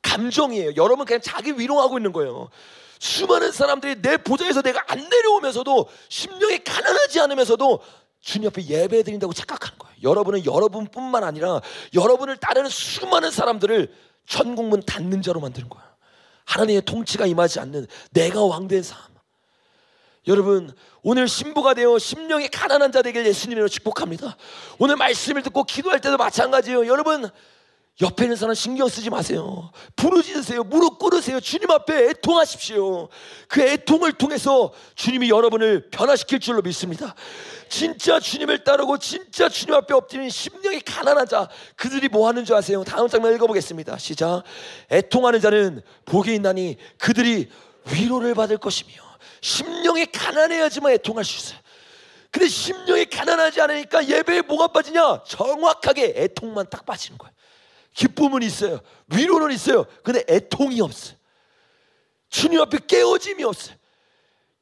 감정이에요. 여러분 그냥 자기 위로하고 있는 거예요. 수많은 사람들이 내 보좌에서 내가 안 내려오면서도 심령이 가난하지 않으면서도 주님 앞에 예배 드린다고 착각하는 거예요. 여러분은 여러분뿐만 아니라 여러분을 따르는 수많은 사람들을 천국문 닫는 자로 만드는 거예요. 하나님의 통치가 임하지 않는 내가 왕된 삶. 여러분, 오늘 신부가 되어 심령이 가난한 자 되길 예수님으로 축복합니다. 오늘 말씀을 듣고 기도할 때도 마찬가지예요. 여러분, 옆에 있는 사람 신경 쓰지 마세요. 부르짖으세요. 무릎 꿇으세요. 주님 앞에 애통하십시오. 그 애통을 통해서 주님이 여러분을 변화시킬 줄로 믿습니다. 진짜 주님을 따르고 진짜 주님 앞에 엎드리는 심령이 가난한 자, 그들이 뭐 하는 줄 아세요? 다음 장면 읽어보겠습니다. 시작. 애통하는 자는 복이 있나니 그들이 위로를 받을 것이며. 심령이 가난해야지만 애통할 수 있어요. 근데 심령이 가난하지 않으니까 예배에 뭐가 빠지냐? 정확하게 애통만 딱 빠지는 거예요. 기쁨은 있어요. 위로는 있어요. 근데 애통이 없어요. 주님 앞에 깨어짐이 없어요.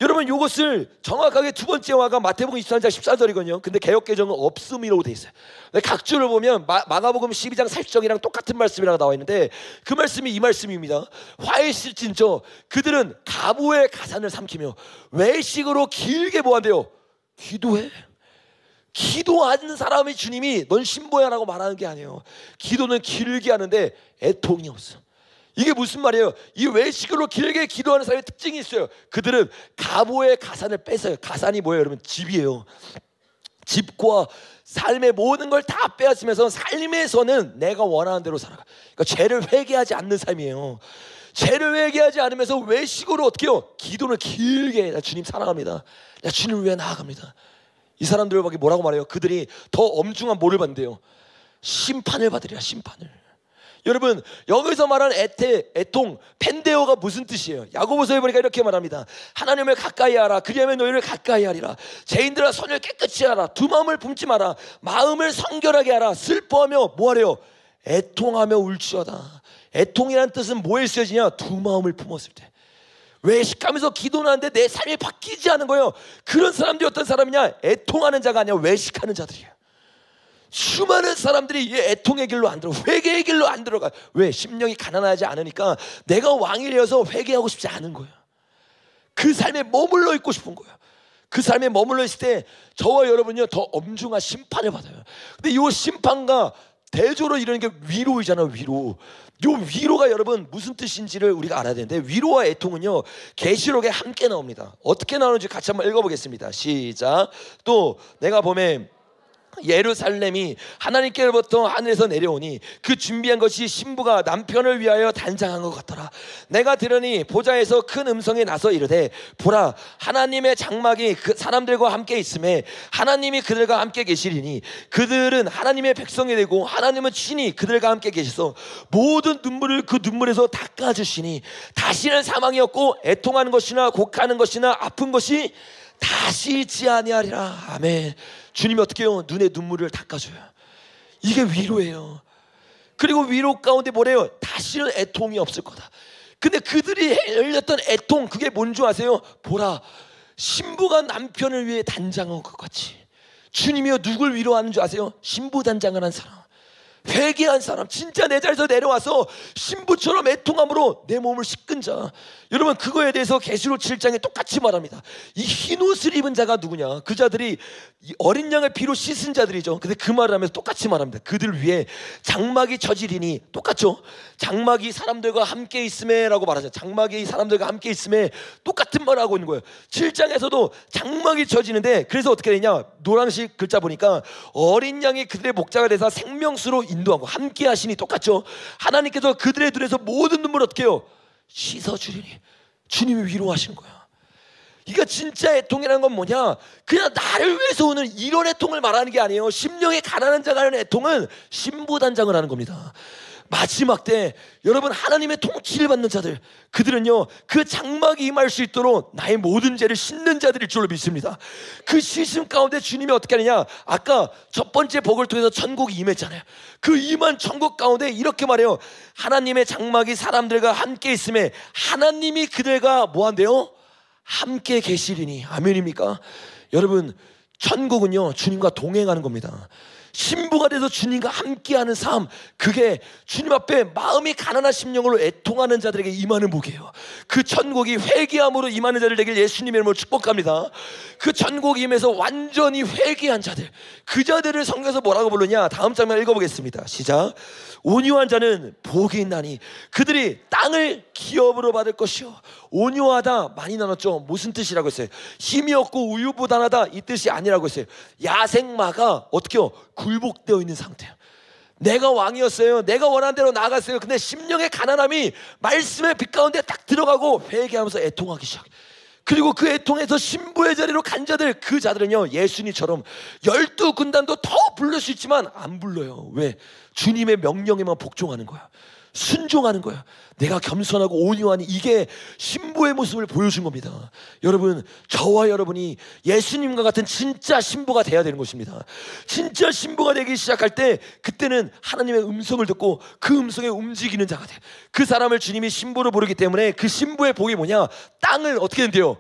여러분, 이것을 정확하게 두 번째 화가 마태복음 23장 14절이거든요. 근데 개역개정은 없음이라고 돼 있어요. 각 줄을 보면 마가복음 12장 40절이랑 똑같은 말씀이라고 나와 있는데 그 말씀이 이 말씀입니다. 화에 실진저 그들은 가부의 가산을 삼키며 외식으로 길게 뭐 한대요? 기도해. 기도하는 사람이 주님이 넌 신부야 라고 말하는 게 아니에요. 기도는 길게 하는데 애통이 없어. 이게 무슨 말이에요? 이 외식으로 길게 기도하는 사람의 특징이 있어요. 그들은 가보의 가산을 뺏어요. 가산이 뭐예요? 여러분, 집이에요. 집과 삶의 모든 걸 다 빼앗으면서 삶에서는 내가 원하는 대로 살아가. 그러니까 죄를 회개하지 않는 삶이에요. 죄를 회개하지 않으면서 외식으로 어떻게 해요? 기도를 길게 해. 나 주님 사랑합니다. 나 주님을 위해 나아갑니다. 이 사람들에게 뭐라고 말해요? 그들이 더 엄중한 뭐를 받는데요? 심판을 받으리라. 심판을. 여러분, 여기서 말하는 애통, 펜데오가 무슨 뜻이에요? 야고보서에 보니까 이렇게 말합니다. 하나님을 가까이 하라. 그리하면 너희를 가까이 하리라. 죄인들아 손을 깨끗이 하라. 두 마음을 품지 마라. 마음을 성결하게 하라. 슬퍼하며 뭐하래요? 애통하며 울지어다. 애통이라는 뜻은 뭐에 쓰여지냐? 두 마음을 품었을 때. 외식하면서 기도는 하는데 내 삶이 바뀌지 않은 거예요. 그런 사람들이 어떤 사람이냐? 애통하는 자가 아니라 외식하는 자들이에요. 수많은 사람들이 이 애통의 길로 안 들어가, 회개의 길로 안 들어가. 왜? 심령이 가난하지 않으니까 내가 왕이 되어서 회개하고 싶지 않은 거예요. 그 삶에 머물러 있고 싶은 거예요. 그 삶에 머물러 있을 때 저와 여러분요 더 엄중한 심판을 받아요. 근데 이 심판과 대조로 이러는 게 위로이잖아요. 위로. 요 위로가 여러분 무슨 뜻인지를 우리가 알아야 되는데, 위로와 애통은요 계시록에 함께 나옵니다. 어떻게 나오는지 같이 한번 읽어보겠습니다. 시작. 또 내가 보면 예루살렘이 하나님께로부터 하늘에서 내려오니 그 준비한 것이 신부가 남편을 위하여 단장한 것 같더라. 내가 들으니 보좌에서 큰 음성이 나서 이르되 보라, 하나님의 장막이 그 사람들과 함께 있음에 하나님이 그들과 함께 계시리니 그들은 하나님의 백성이 되고 하나님은 친히 그들과 함께 계셔서 모든 눈물을 그 눈물에서 닦아주시니 다시는 사망이 없고 애통하는 것이나 곡하는 것이나 아픈 것이 다시 있지 아니하리라. 아멘. 주님이 어떻게 해요? 눈의 눈물을 닦아줘요. 이게 위로예요. 그리고 위로 가운데 뭐래요? 다시는 애통이 없을 거다. 근데 그들이 흘렸던 애통, 그게 뭔 줄 아세요? 보라, 신부가 남편을 위해 단장한 것 같이 주님이여 누굴 위로하는 줄 아세요? 신부 단장을 한 사람, 회개한 사람, 진짜 내 자리에서 내려와서 신부처럼 애통함으로 내 몸을 씻은 자. 여러분, 그거에 대해서 계시록 7장에 똑같이 말합니다. 이 흰옷을 입은 자가 누구냐? 그 자들이 이 어린 양의 피로 씻은 자들이죠. 근데 그 말을 하면서 똑같이 말합니다. 그들 위에 장막이 젖으리니, 똑같죠? 장막이 사람들과 함께 있음에 라고 말하죠. 장막이 사람들과 함께 있음에 똑같은 말을 하고 있는 거예요. 7장에서도 장막이 젖이는데, 그래서 어떻게 되냐? 노란색 글자 보니까 어린 양이 그들의 목자가 돼서 생명수로 인도하고 함께 하시니, 똑같죠? 하나님께서 그들의 눈에서 모든 눈물을 어떻게 해요? 씻어주리니. 주님이 위로하시는 거야. 이거 진짜 애통이라는 건 뭐냐? 그냥 나를 위해서 오는 이런 애통을 말하는 게 아니에요. 심령에 가난한 자가 하는 애통은 신부단장을 하는 겁니다. 마지막 때 여러분, 하나님의 통치를 받는 자들, 그들은요 그 장막이 임할 수 있도록 나의 모든 죄를 씻는 자들일 줄로 믿습니다. 그 씻음 가운데 주님이 어떻게 하느냐? 아까 첫 번째 복을 통해서 천국이 임했잖아요. 그 임한 천국 가운데 이렇게 말해요. 하나님의 장막이 사람들과 함께 있음에 하나님이 그들과 뭐한대요? 함께 계시리니. 아멘입니까? 여러분, 천국은요 주님과 동행하는 겁니다. 신부가 돼서 주님과 함께하는 삶, 그게 주님 앞에 마음이 가난한 심령으로 애통하는 자들에게 임하는 복이에요. 그 천국이 회개함으로 임하는 자들 되길 예수님의 이름으로 축복합니다. 그 천국이 임해서 완전히 회개한 자들, 그 자들을 성경에서 뭐라고 부르냐? 다음 장면 읽어보겠습니다. 시작. 온유한 자는 복이 있나니 그들이 땅을 기업으로 받을 것이요. 온유하다 많이 나눴죠. 무슨 뜻이라고 했어요? 힘이 없고 우유부단하다, 이 뜻이 아니라고 했어요. 야생마가 어떻게요? 굴복되어 있는 상태예요. 내가 왕이었어요. 내가 원하는 대로 나아갔어요. 근데 심령의 가난함이 말씀의 빛 가운데 딱 들어가고 회개하면서 애통하기 시작해요. 그리고 그 애통에서 신부의 자리로 간 자들, 그 자들은요 예수님처럼 12군단도 더 부를 수 있지만 안 불러요. 왜? 주님의 명령에만 복종하는 거야. 순종하는 거야. 내가 겸손하고 온유하니, 이게 신부의 모습을 보여준 겁니다. 여러분, 저와 여러분이 예수님과 같은 진짜 신부가 돼야 되는 것입니다. 진짜 신부가 되기 시작할 때, 그때는 하나님의 음성을 듣고 그 음성에 움직이는 자가 돼. 그 사람을 주님이 신부로 부르기 때문에 그 신부의 복이 뭐냐? 땅을 어떻게 된대요?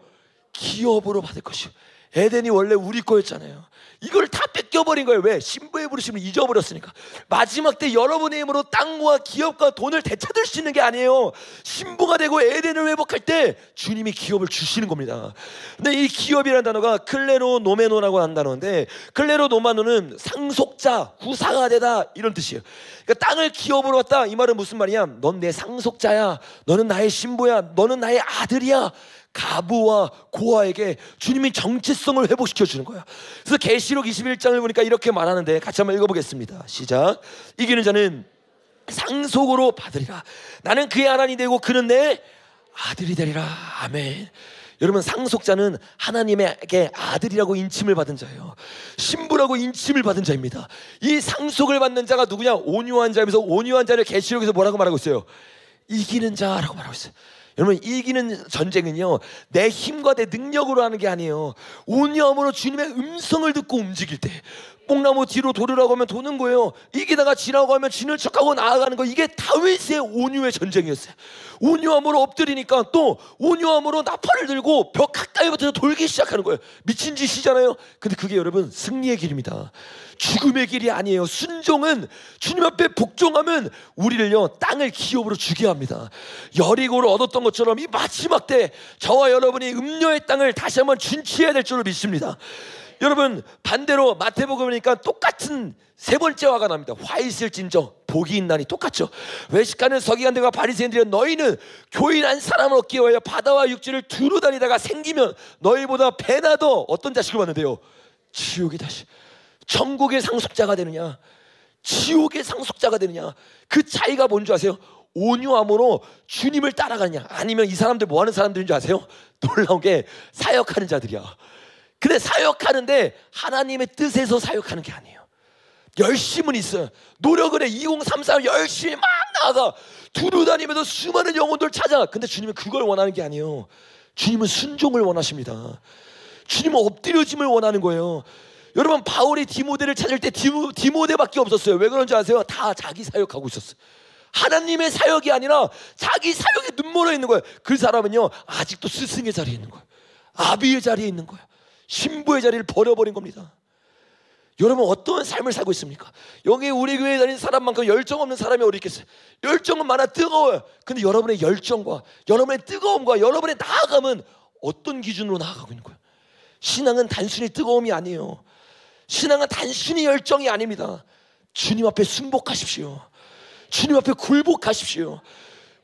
기업으로 받을 것이요. 에덴이 원래 우리 거였잖아요. 이걸 다 뺏겨버린 거예요. 왜? 신부의 부르심을 잊어버렸으니까. 마지막 때 여러분의 힘으로 땅과 기업과 돈을 되찾을 수 있는 게 아니에요. 신부가 되고 에덴을 회복할 때 주님이 기업을 주시는 겁니다. 근데 이 기업이라는 단어가 클레로노메노라고 하는 단어인데, 클레로노마노는 상속자, 후사가 되다, 이런 뜻이에요. 그러니까 땅을 기업으로 받다, 이 말은 무슨 말이냐? 넌 내 상속자야. 너는 나의 신부야. 너는 나의 아들이야. 가부와 고아에게 주님이 정체성을 회복시켜 주는 거야. 그래서 계시록 21장을 보니까 이렇게 말하는데, 같이 한번 읽어보겠습니다. 시작. 이기는 자는 상속으로 받으리라. 나는 그의 하나님이 되고 그는 내 아들이 되리라. 아멘. 여러분, 상속자는 하나님에게 아들이라고 인침을 받은 자예요. 신부라고 인침을 받은 자입니다. 이 상속을 받는 자가 누구냐? 온유한 자이면서, 온유한 자를 계시록에서 뭐라고 말하고 있어요? 이기는 자라고 말하고 있어요. 여러분, 이기는 전쟁은요 내 힘과 내 능력으로 하는 게 아니에요. 온유함으로 주님의 음성을 듣고 움직일 때, 뽕나무 뒤로 돌으라고 하면 도는 거예요. 이기다가 지라고 하면 지는 척하고 나아가는 거, 이게 다윗의 온유의 전쟁이었어요. 온유함으로 엎드리니까 또 온유함으로 나팔을 들고 벽 가까이 붙어서 돌기 시작하는 거예요. 미친 짓이잖아요. 근데 그게 여러분 승리의 길입니다. 죽음의 길이 아니에요. 순종은, 주님 앞에 복종하면 우리를요 땅을 기업으로 주게 합니다. 여리고를 얻었던 것처럼 이 마지막 때 저와 여러분이 음료의 땅을 다시 한번 준치해야 될 줄로 믿습니다. 여러분, 반대로 마태복음이니까 똑같은 세 번째 화가 납니다. 화 있을진저 복이 있나니, 똑같죠. 외식하는 서기관들과 바리새인들이여, 너희는 교인 한 사람을 얻기 위하여 바다와 육지를 두루 다니다가 생기면 너희보다 배나 더 어떤 자식을 받는데요? 지옥의 자식. 천국의 상속자가 되느냐, 지옥의 상속자가 되느냐, 그 차이가 뭔지 아세요? 온유함으로 주님을 따라가느냐, 아니면 이 사람들 뭐 하는 사람들인 줄 아세요? 놀라운 게 사역하는 자들이야. 근데 사역하는데 하나님의 뜻에서 사역하는 게 아니에요. 열심은 있어요. 노력을 해. 2033 열심히 막 나아가 두루 다니면서 수많은 영혼들 찾아. 근데 주님은 그걸 원하는 게 아니에요. 주님은 순종을 원하십니다. 주님은 엎드려짐을 원하는 거예요. 여러분, 바울이 디모데를 찾을 때 디모데밖에 없었어요. 왜 그런지 아세요? 다 자기 사역하고 있었어요. 하나님의 사역이 아니라 자기 사역에 눈물어 있는 거예요. 그 사람은요 아직도 스승의 자리에 있는 거예요. 아비의 자리에 있는 거예요. 신부의 자리를 버려버린 겁니다. 여러분 어떤 삶을 살고 있습니까? 여기 우리 교회에 다니는 사람만큼 열정 없는 사람이 어디 있겠어요? 열정은 많아, 뜨거워요. 근데 여러분의 열정과 여러분의 뜨거움과 여러분의 나아감은 어떤 기준으로 나아가고 있는 거예요? 신앙은 단순히 뜨거움이 아니에요. 신앙은 단순히 열정이 아닙니다. 주님 앞에 순복하십시오. 주님 앞에 굴복하십시오.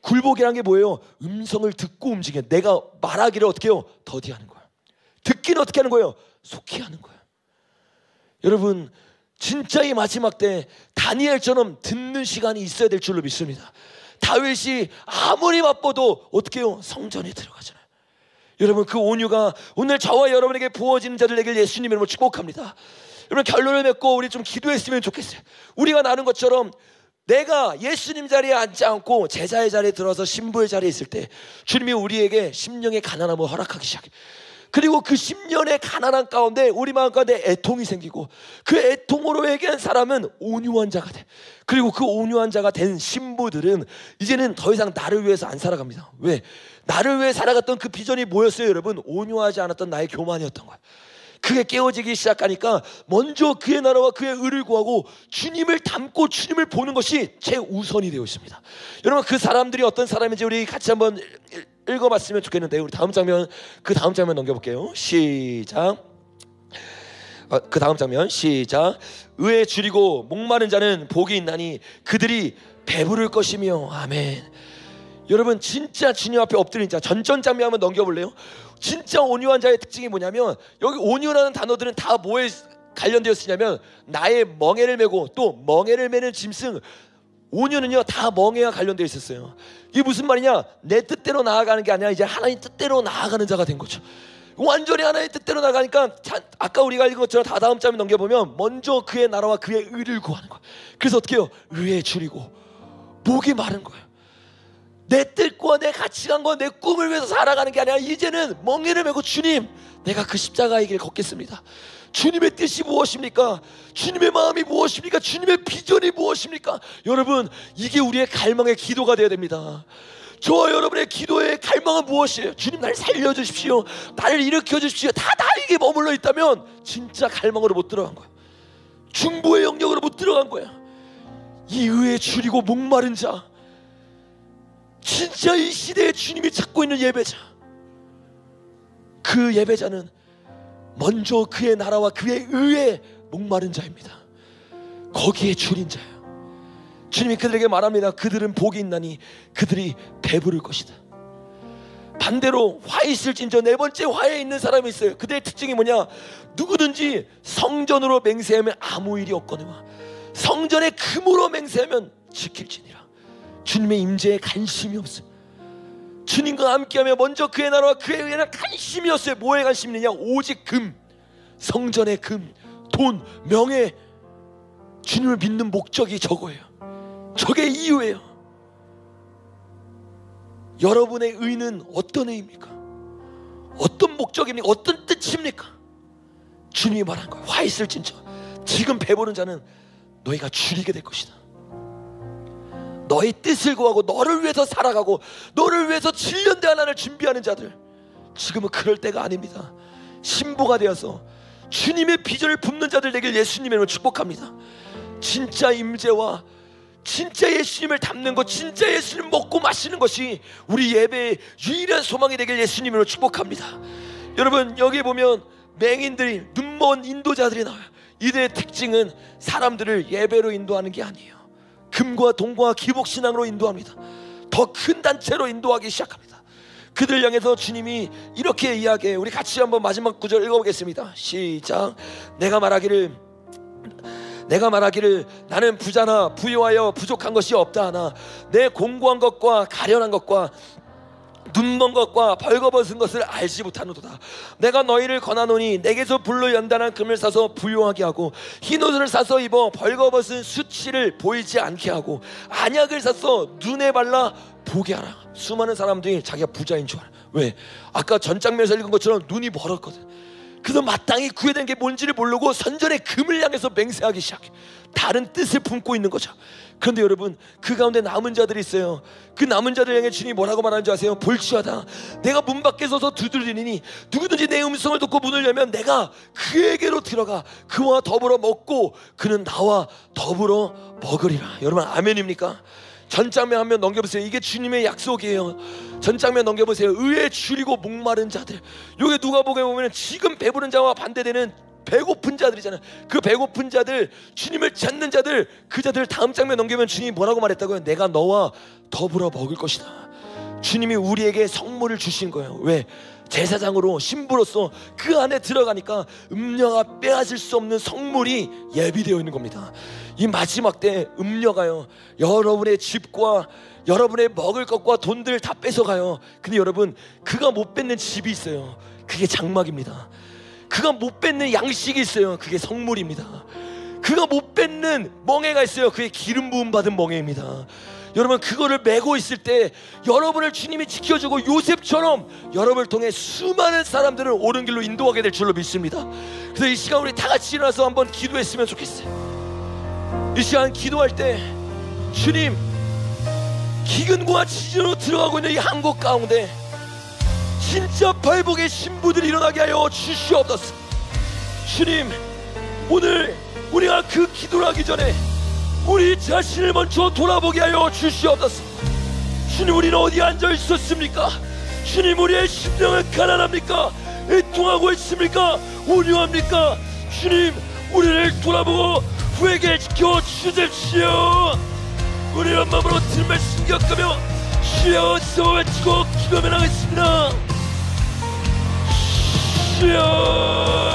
굴복이란 게 뭐예요? 음성을 듣고 움직여. 내가 말하기를 어떻게 해요? 더디하는 거예요. 듣기는 어떻게 하는 거예요? 속히 하는 거예요. 여러분 진짜 이 마지막 때 다니엘처럼 듣는 시간이 있어야 될 줄로 믿습니다. 다윗이 아무리 바빠도 어떻게 해요? 성전에 들어가잖아요. 여러분 그 온유가 오늘 저와 여러분에게 부어지는 자들 되길 예수님 이름으로 축복합니다. 여러분 결론을 맺고 우리 좀 기도했으면 좋겠어요. 우리가 나눈 것처럼 내가 예수님 자리에 앉지 않고 제자의 자리에 들어서 신부의 자리에 있을 때 주님이 우리에게 심령의 가난함을 허락하기 시작해요. 그리고 그 10년의 가난한 가운데 우리 마음 가운데 애통이 생기고 그 애통으로 회개한 사람은 온유한 자가 돼. 그리고 그 온유한 자가 된 신부들은 이제는 더 이상 나를 위해서 안 살아갑니다. 왜? 나를 위해 살아갔던 그 비전이 뭐였어요 여러분? 온유하지 않았던 나의 교만이었던 거야. 그게 깨어지기 시작하니까 먼저 그의 나라와 그의 의를 구하고 주님을 닮고 주님을 보는 것이 최우선이 되어 있습니다. 여러분 그 사람들이 어떤 사람인지 우리 같이 한번 읽어봤으면 좋겠는데 우리 다음 장면 넘겨볼게요. 시작. 그 다음 장면 시작. 의에 줄이고 목마른 자는 복이 있나니 그들이 배부를 것이며. 아멘. 여러분 진짜 주님 앞에 엎드린 자 전전 장면 한번 넘겨볼래요? 진짜 온유한 자의 특징이 뭐냐면 여기 온유라는 단어들은 다 뭐에 관련되어 있냐면 나의 멍에를 메고 또 멍에를 메는 짐승. 온유는요 다 멍에와 관련되어 있었어요. 이게 무슨 말이냐? 내 뜻대로 나아가는 게 아니라 이제 하나님 뜻대로 나아가는 자가 된 거죠. 완전히 하나님 뜻대로 나가니까 아까 우리가 읽은 것처럼 다 다음 장면 넘겨보면 먼저 그의 나라와 그의 의를 구하는 거예요. 그래서 어떻게 해요? 의에 줄이고 목이 마른 거예요. 내 뜻과 내 가치관과 내 꿈을 위해서 살아가는 게 아니라 이제는 멍에를 메고 주님 내가 그 십자가의 길 걷겠습니다. 주님의 뜻이 무엇입니까? 주님의 마음이 무엇입니까? 주님의 비전이 무엇입니까? 여러분 이게 우리의 갈망의 기도가 되어야 됩니다. 저와 여러분의 기도의 갈망은 무엇이에요? 주님 나를 살려주십시오. 나를 일으켜주십시오. 다 나에게 머물러 있다면 진짜 갈망으로 못 들어간 거야. 중보의 영역으로 못 들어간 거야. 이 의에 줄이고 목마른 자, 진짜 이 시대에 주님이 찾고 있는 예배자, 그 예배자는 먼저 그의 나라와 그의 의에 목마른 자입니다. 거기에 줄인 자예요. 주님이 그들에게 말합니다. 그들은 복이 있나니 그들이 배부를 것이다. 반대로 화에 있을진저 네 번째 화에 있는 사람이 있어요. 그들의 특징이 뭐냐? 누구든지 성전으로 맹세하면 아무 일이 없거니와 성전의 금으로 맹세하면 지킬지니라. 주님의 임재에 관심이 없어요. 주님과 함께하며 먼저 그의 나라와 그의 의에는 관심이 없어요. 뭐에 관심이 있느냐? 오직 금, 성전의 금, 돈, 명예. 주님을 믿는 목적이 저거예요. 저게 이유예요. 여러분의 의는 어떤 의입니까? 어떤 목적입니까? 어떤 뜻입니까? 주님이 말한 거예요. 화 있을진저 지금 배부른 자는 너희가 줄이게 될 것이다. 너의 뜻을 구하고 너를 위해서 살아가고 너를 위해서 7년 대환란을 준비하는 자들, 지금은 그럴 때가 아닙니다. 신부가 되어서 주님의 비전을 품는 자들 되길 예수님의 이름으로 축복합니다. 진짜 임재와 진짜 예수님을 닮는 것, 진짜 예수님 먹고 마시는 것이 우리 예배의 유일한 소망이 되길 예수님으로 축복합니다. 여러분 여기 보면 맹인들이, 눈먼 인도자들이 나와요. 이들의 특징은 사람들을 예배로 인도하는 게 아니에요. 금과 동과 기복신앙으로 인도합니다. 더 큰 단체로 인도하기 시작합니다. 그들 향해서 주님이 이렇게 이야기해요. 우리 같이 한번 마지막 구절 읽어보겠습니다. 시작. 내가 말하기를 나는 부자나 부유하여 부족한 것이 없다 하나 내 공고한 것과 가련한 것과 눈먼 것과 벌거벗은 것을 알지 못하노도다. 내가 너희를 권하노니 내게서 불로 연단한 금을 사서 부유하게 하고 흰옷을 사서 입어 벌거벗은 수치를 보이지 않게 하고 안약을 사서 눈에 발라 보게 하라. 수많은 사람들이 자기가 부자인 줄 알아. 왜? 아까 전 장면에서 읽은 것처럼 눈이 멀었거든. 그래서 마땅히 구해야 되는 게 뭔지를 모르고 선전의 금을 향해서 맹세하기 시작해. 다른 뜻을 품고 있는 거죠. 그런데 여러분, 그 가운데 남은 자들이 있어요. 그 남은 자들 향해 주님이 뭐라고 말하는지 아세요? 볼지어다 내가 문 밖에 서서 두드리니 누구든지 내 음성을 듣고 문을 열면 내가 그에게로 들어가 그와 더불어 먹고 그는 나와 더불어 먹으리라. 여러분, 아멘입니까? 전장면 한번 넘겨보세요. 이게 주님의 약속이에요. 전장면 넘겨보세요. 의에 줄이고 목마른 자들. 요게 누가복음에 보면 지금 배부른 자와 반대되는 배고픈 자들이잖아요. 그 배고픈 자들, 주님을 찾는 자들, 그 자들 다음 장면 넘기면 주님이 뭐라고 말했다고요? 내가 너와 더불어 먹을 것이다. 주님이 우리에게 성물을 주신 거예요. 왜? 제사장으로 신부로서 그 안에 들어가니까 음녀가 빼앗을 수 없는 성물이 예비되어 있는 겁니다. 이 마지막 때 음녀가요, 여러분의 집과 여러분의 먹을 것과 돈들을 다 뺏어가요. 근데 여러분, 그가 못 뺏는 집이 있어요. 그게 장막입니다. 그가 못 뺏는 양식이 있어요. 그게 성물입니다. 그가 못 뺏는 멍에가 있어요. 그게 기름 부음 받은 멍에입니다. 여러분, 그거를 메고 있을 때 여러분을 주님이 지켜주고 요셉처럼 여러분을 통해 수많은 사람들을 옳은 길로 인도하게 될 줄로 믿습니다. 그래서 이 시간 우리 다 같이 일어나서 한번 기도했으면 좋겠어요. 이 시간 기도할 때 주님, 기근과 지진으로 들어가고 있는 이 한국 가운데 진짜 발복의 신부들이 일어나게 하여 주시옵소서. 주님, 오늘 우리가 그 기도를 하기 전에 우리 자신을 먼저 돌아보게 하여 주시옵소서. 주님, 우리는 어디 앉아 있었습니까? 주님, 우리의 심령은 가난합니까? 애통하고 있습니까? 온유합니까? 주님, 우리를 돌아보고 회개시켜 주십시오. 우리의 마음으로 들은 말씀 기억하며 주여 서 외치고 기도하며 나가겠습니다. 주여.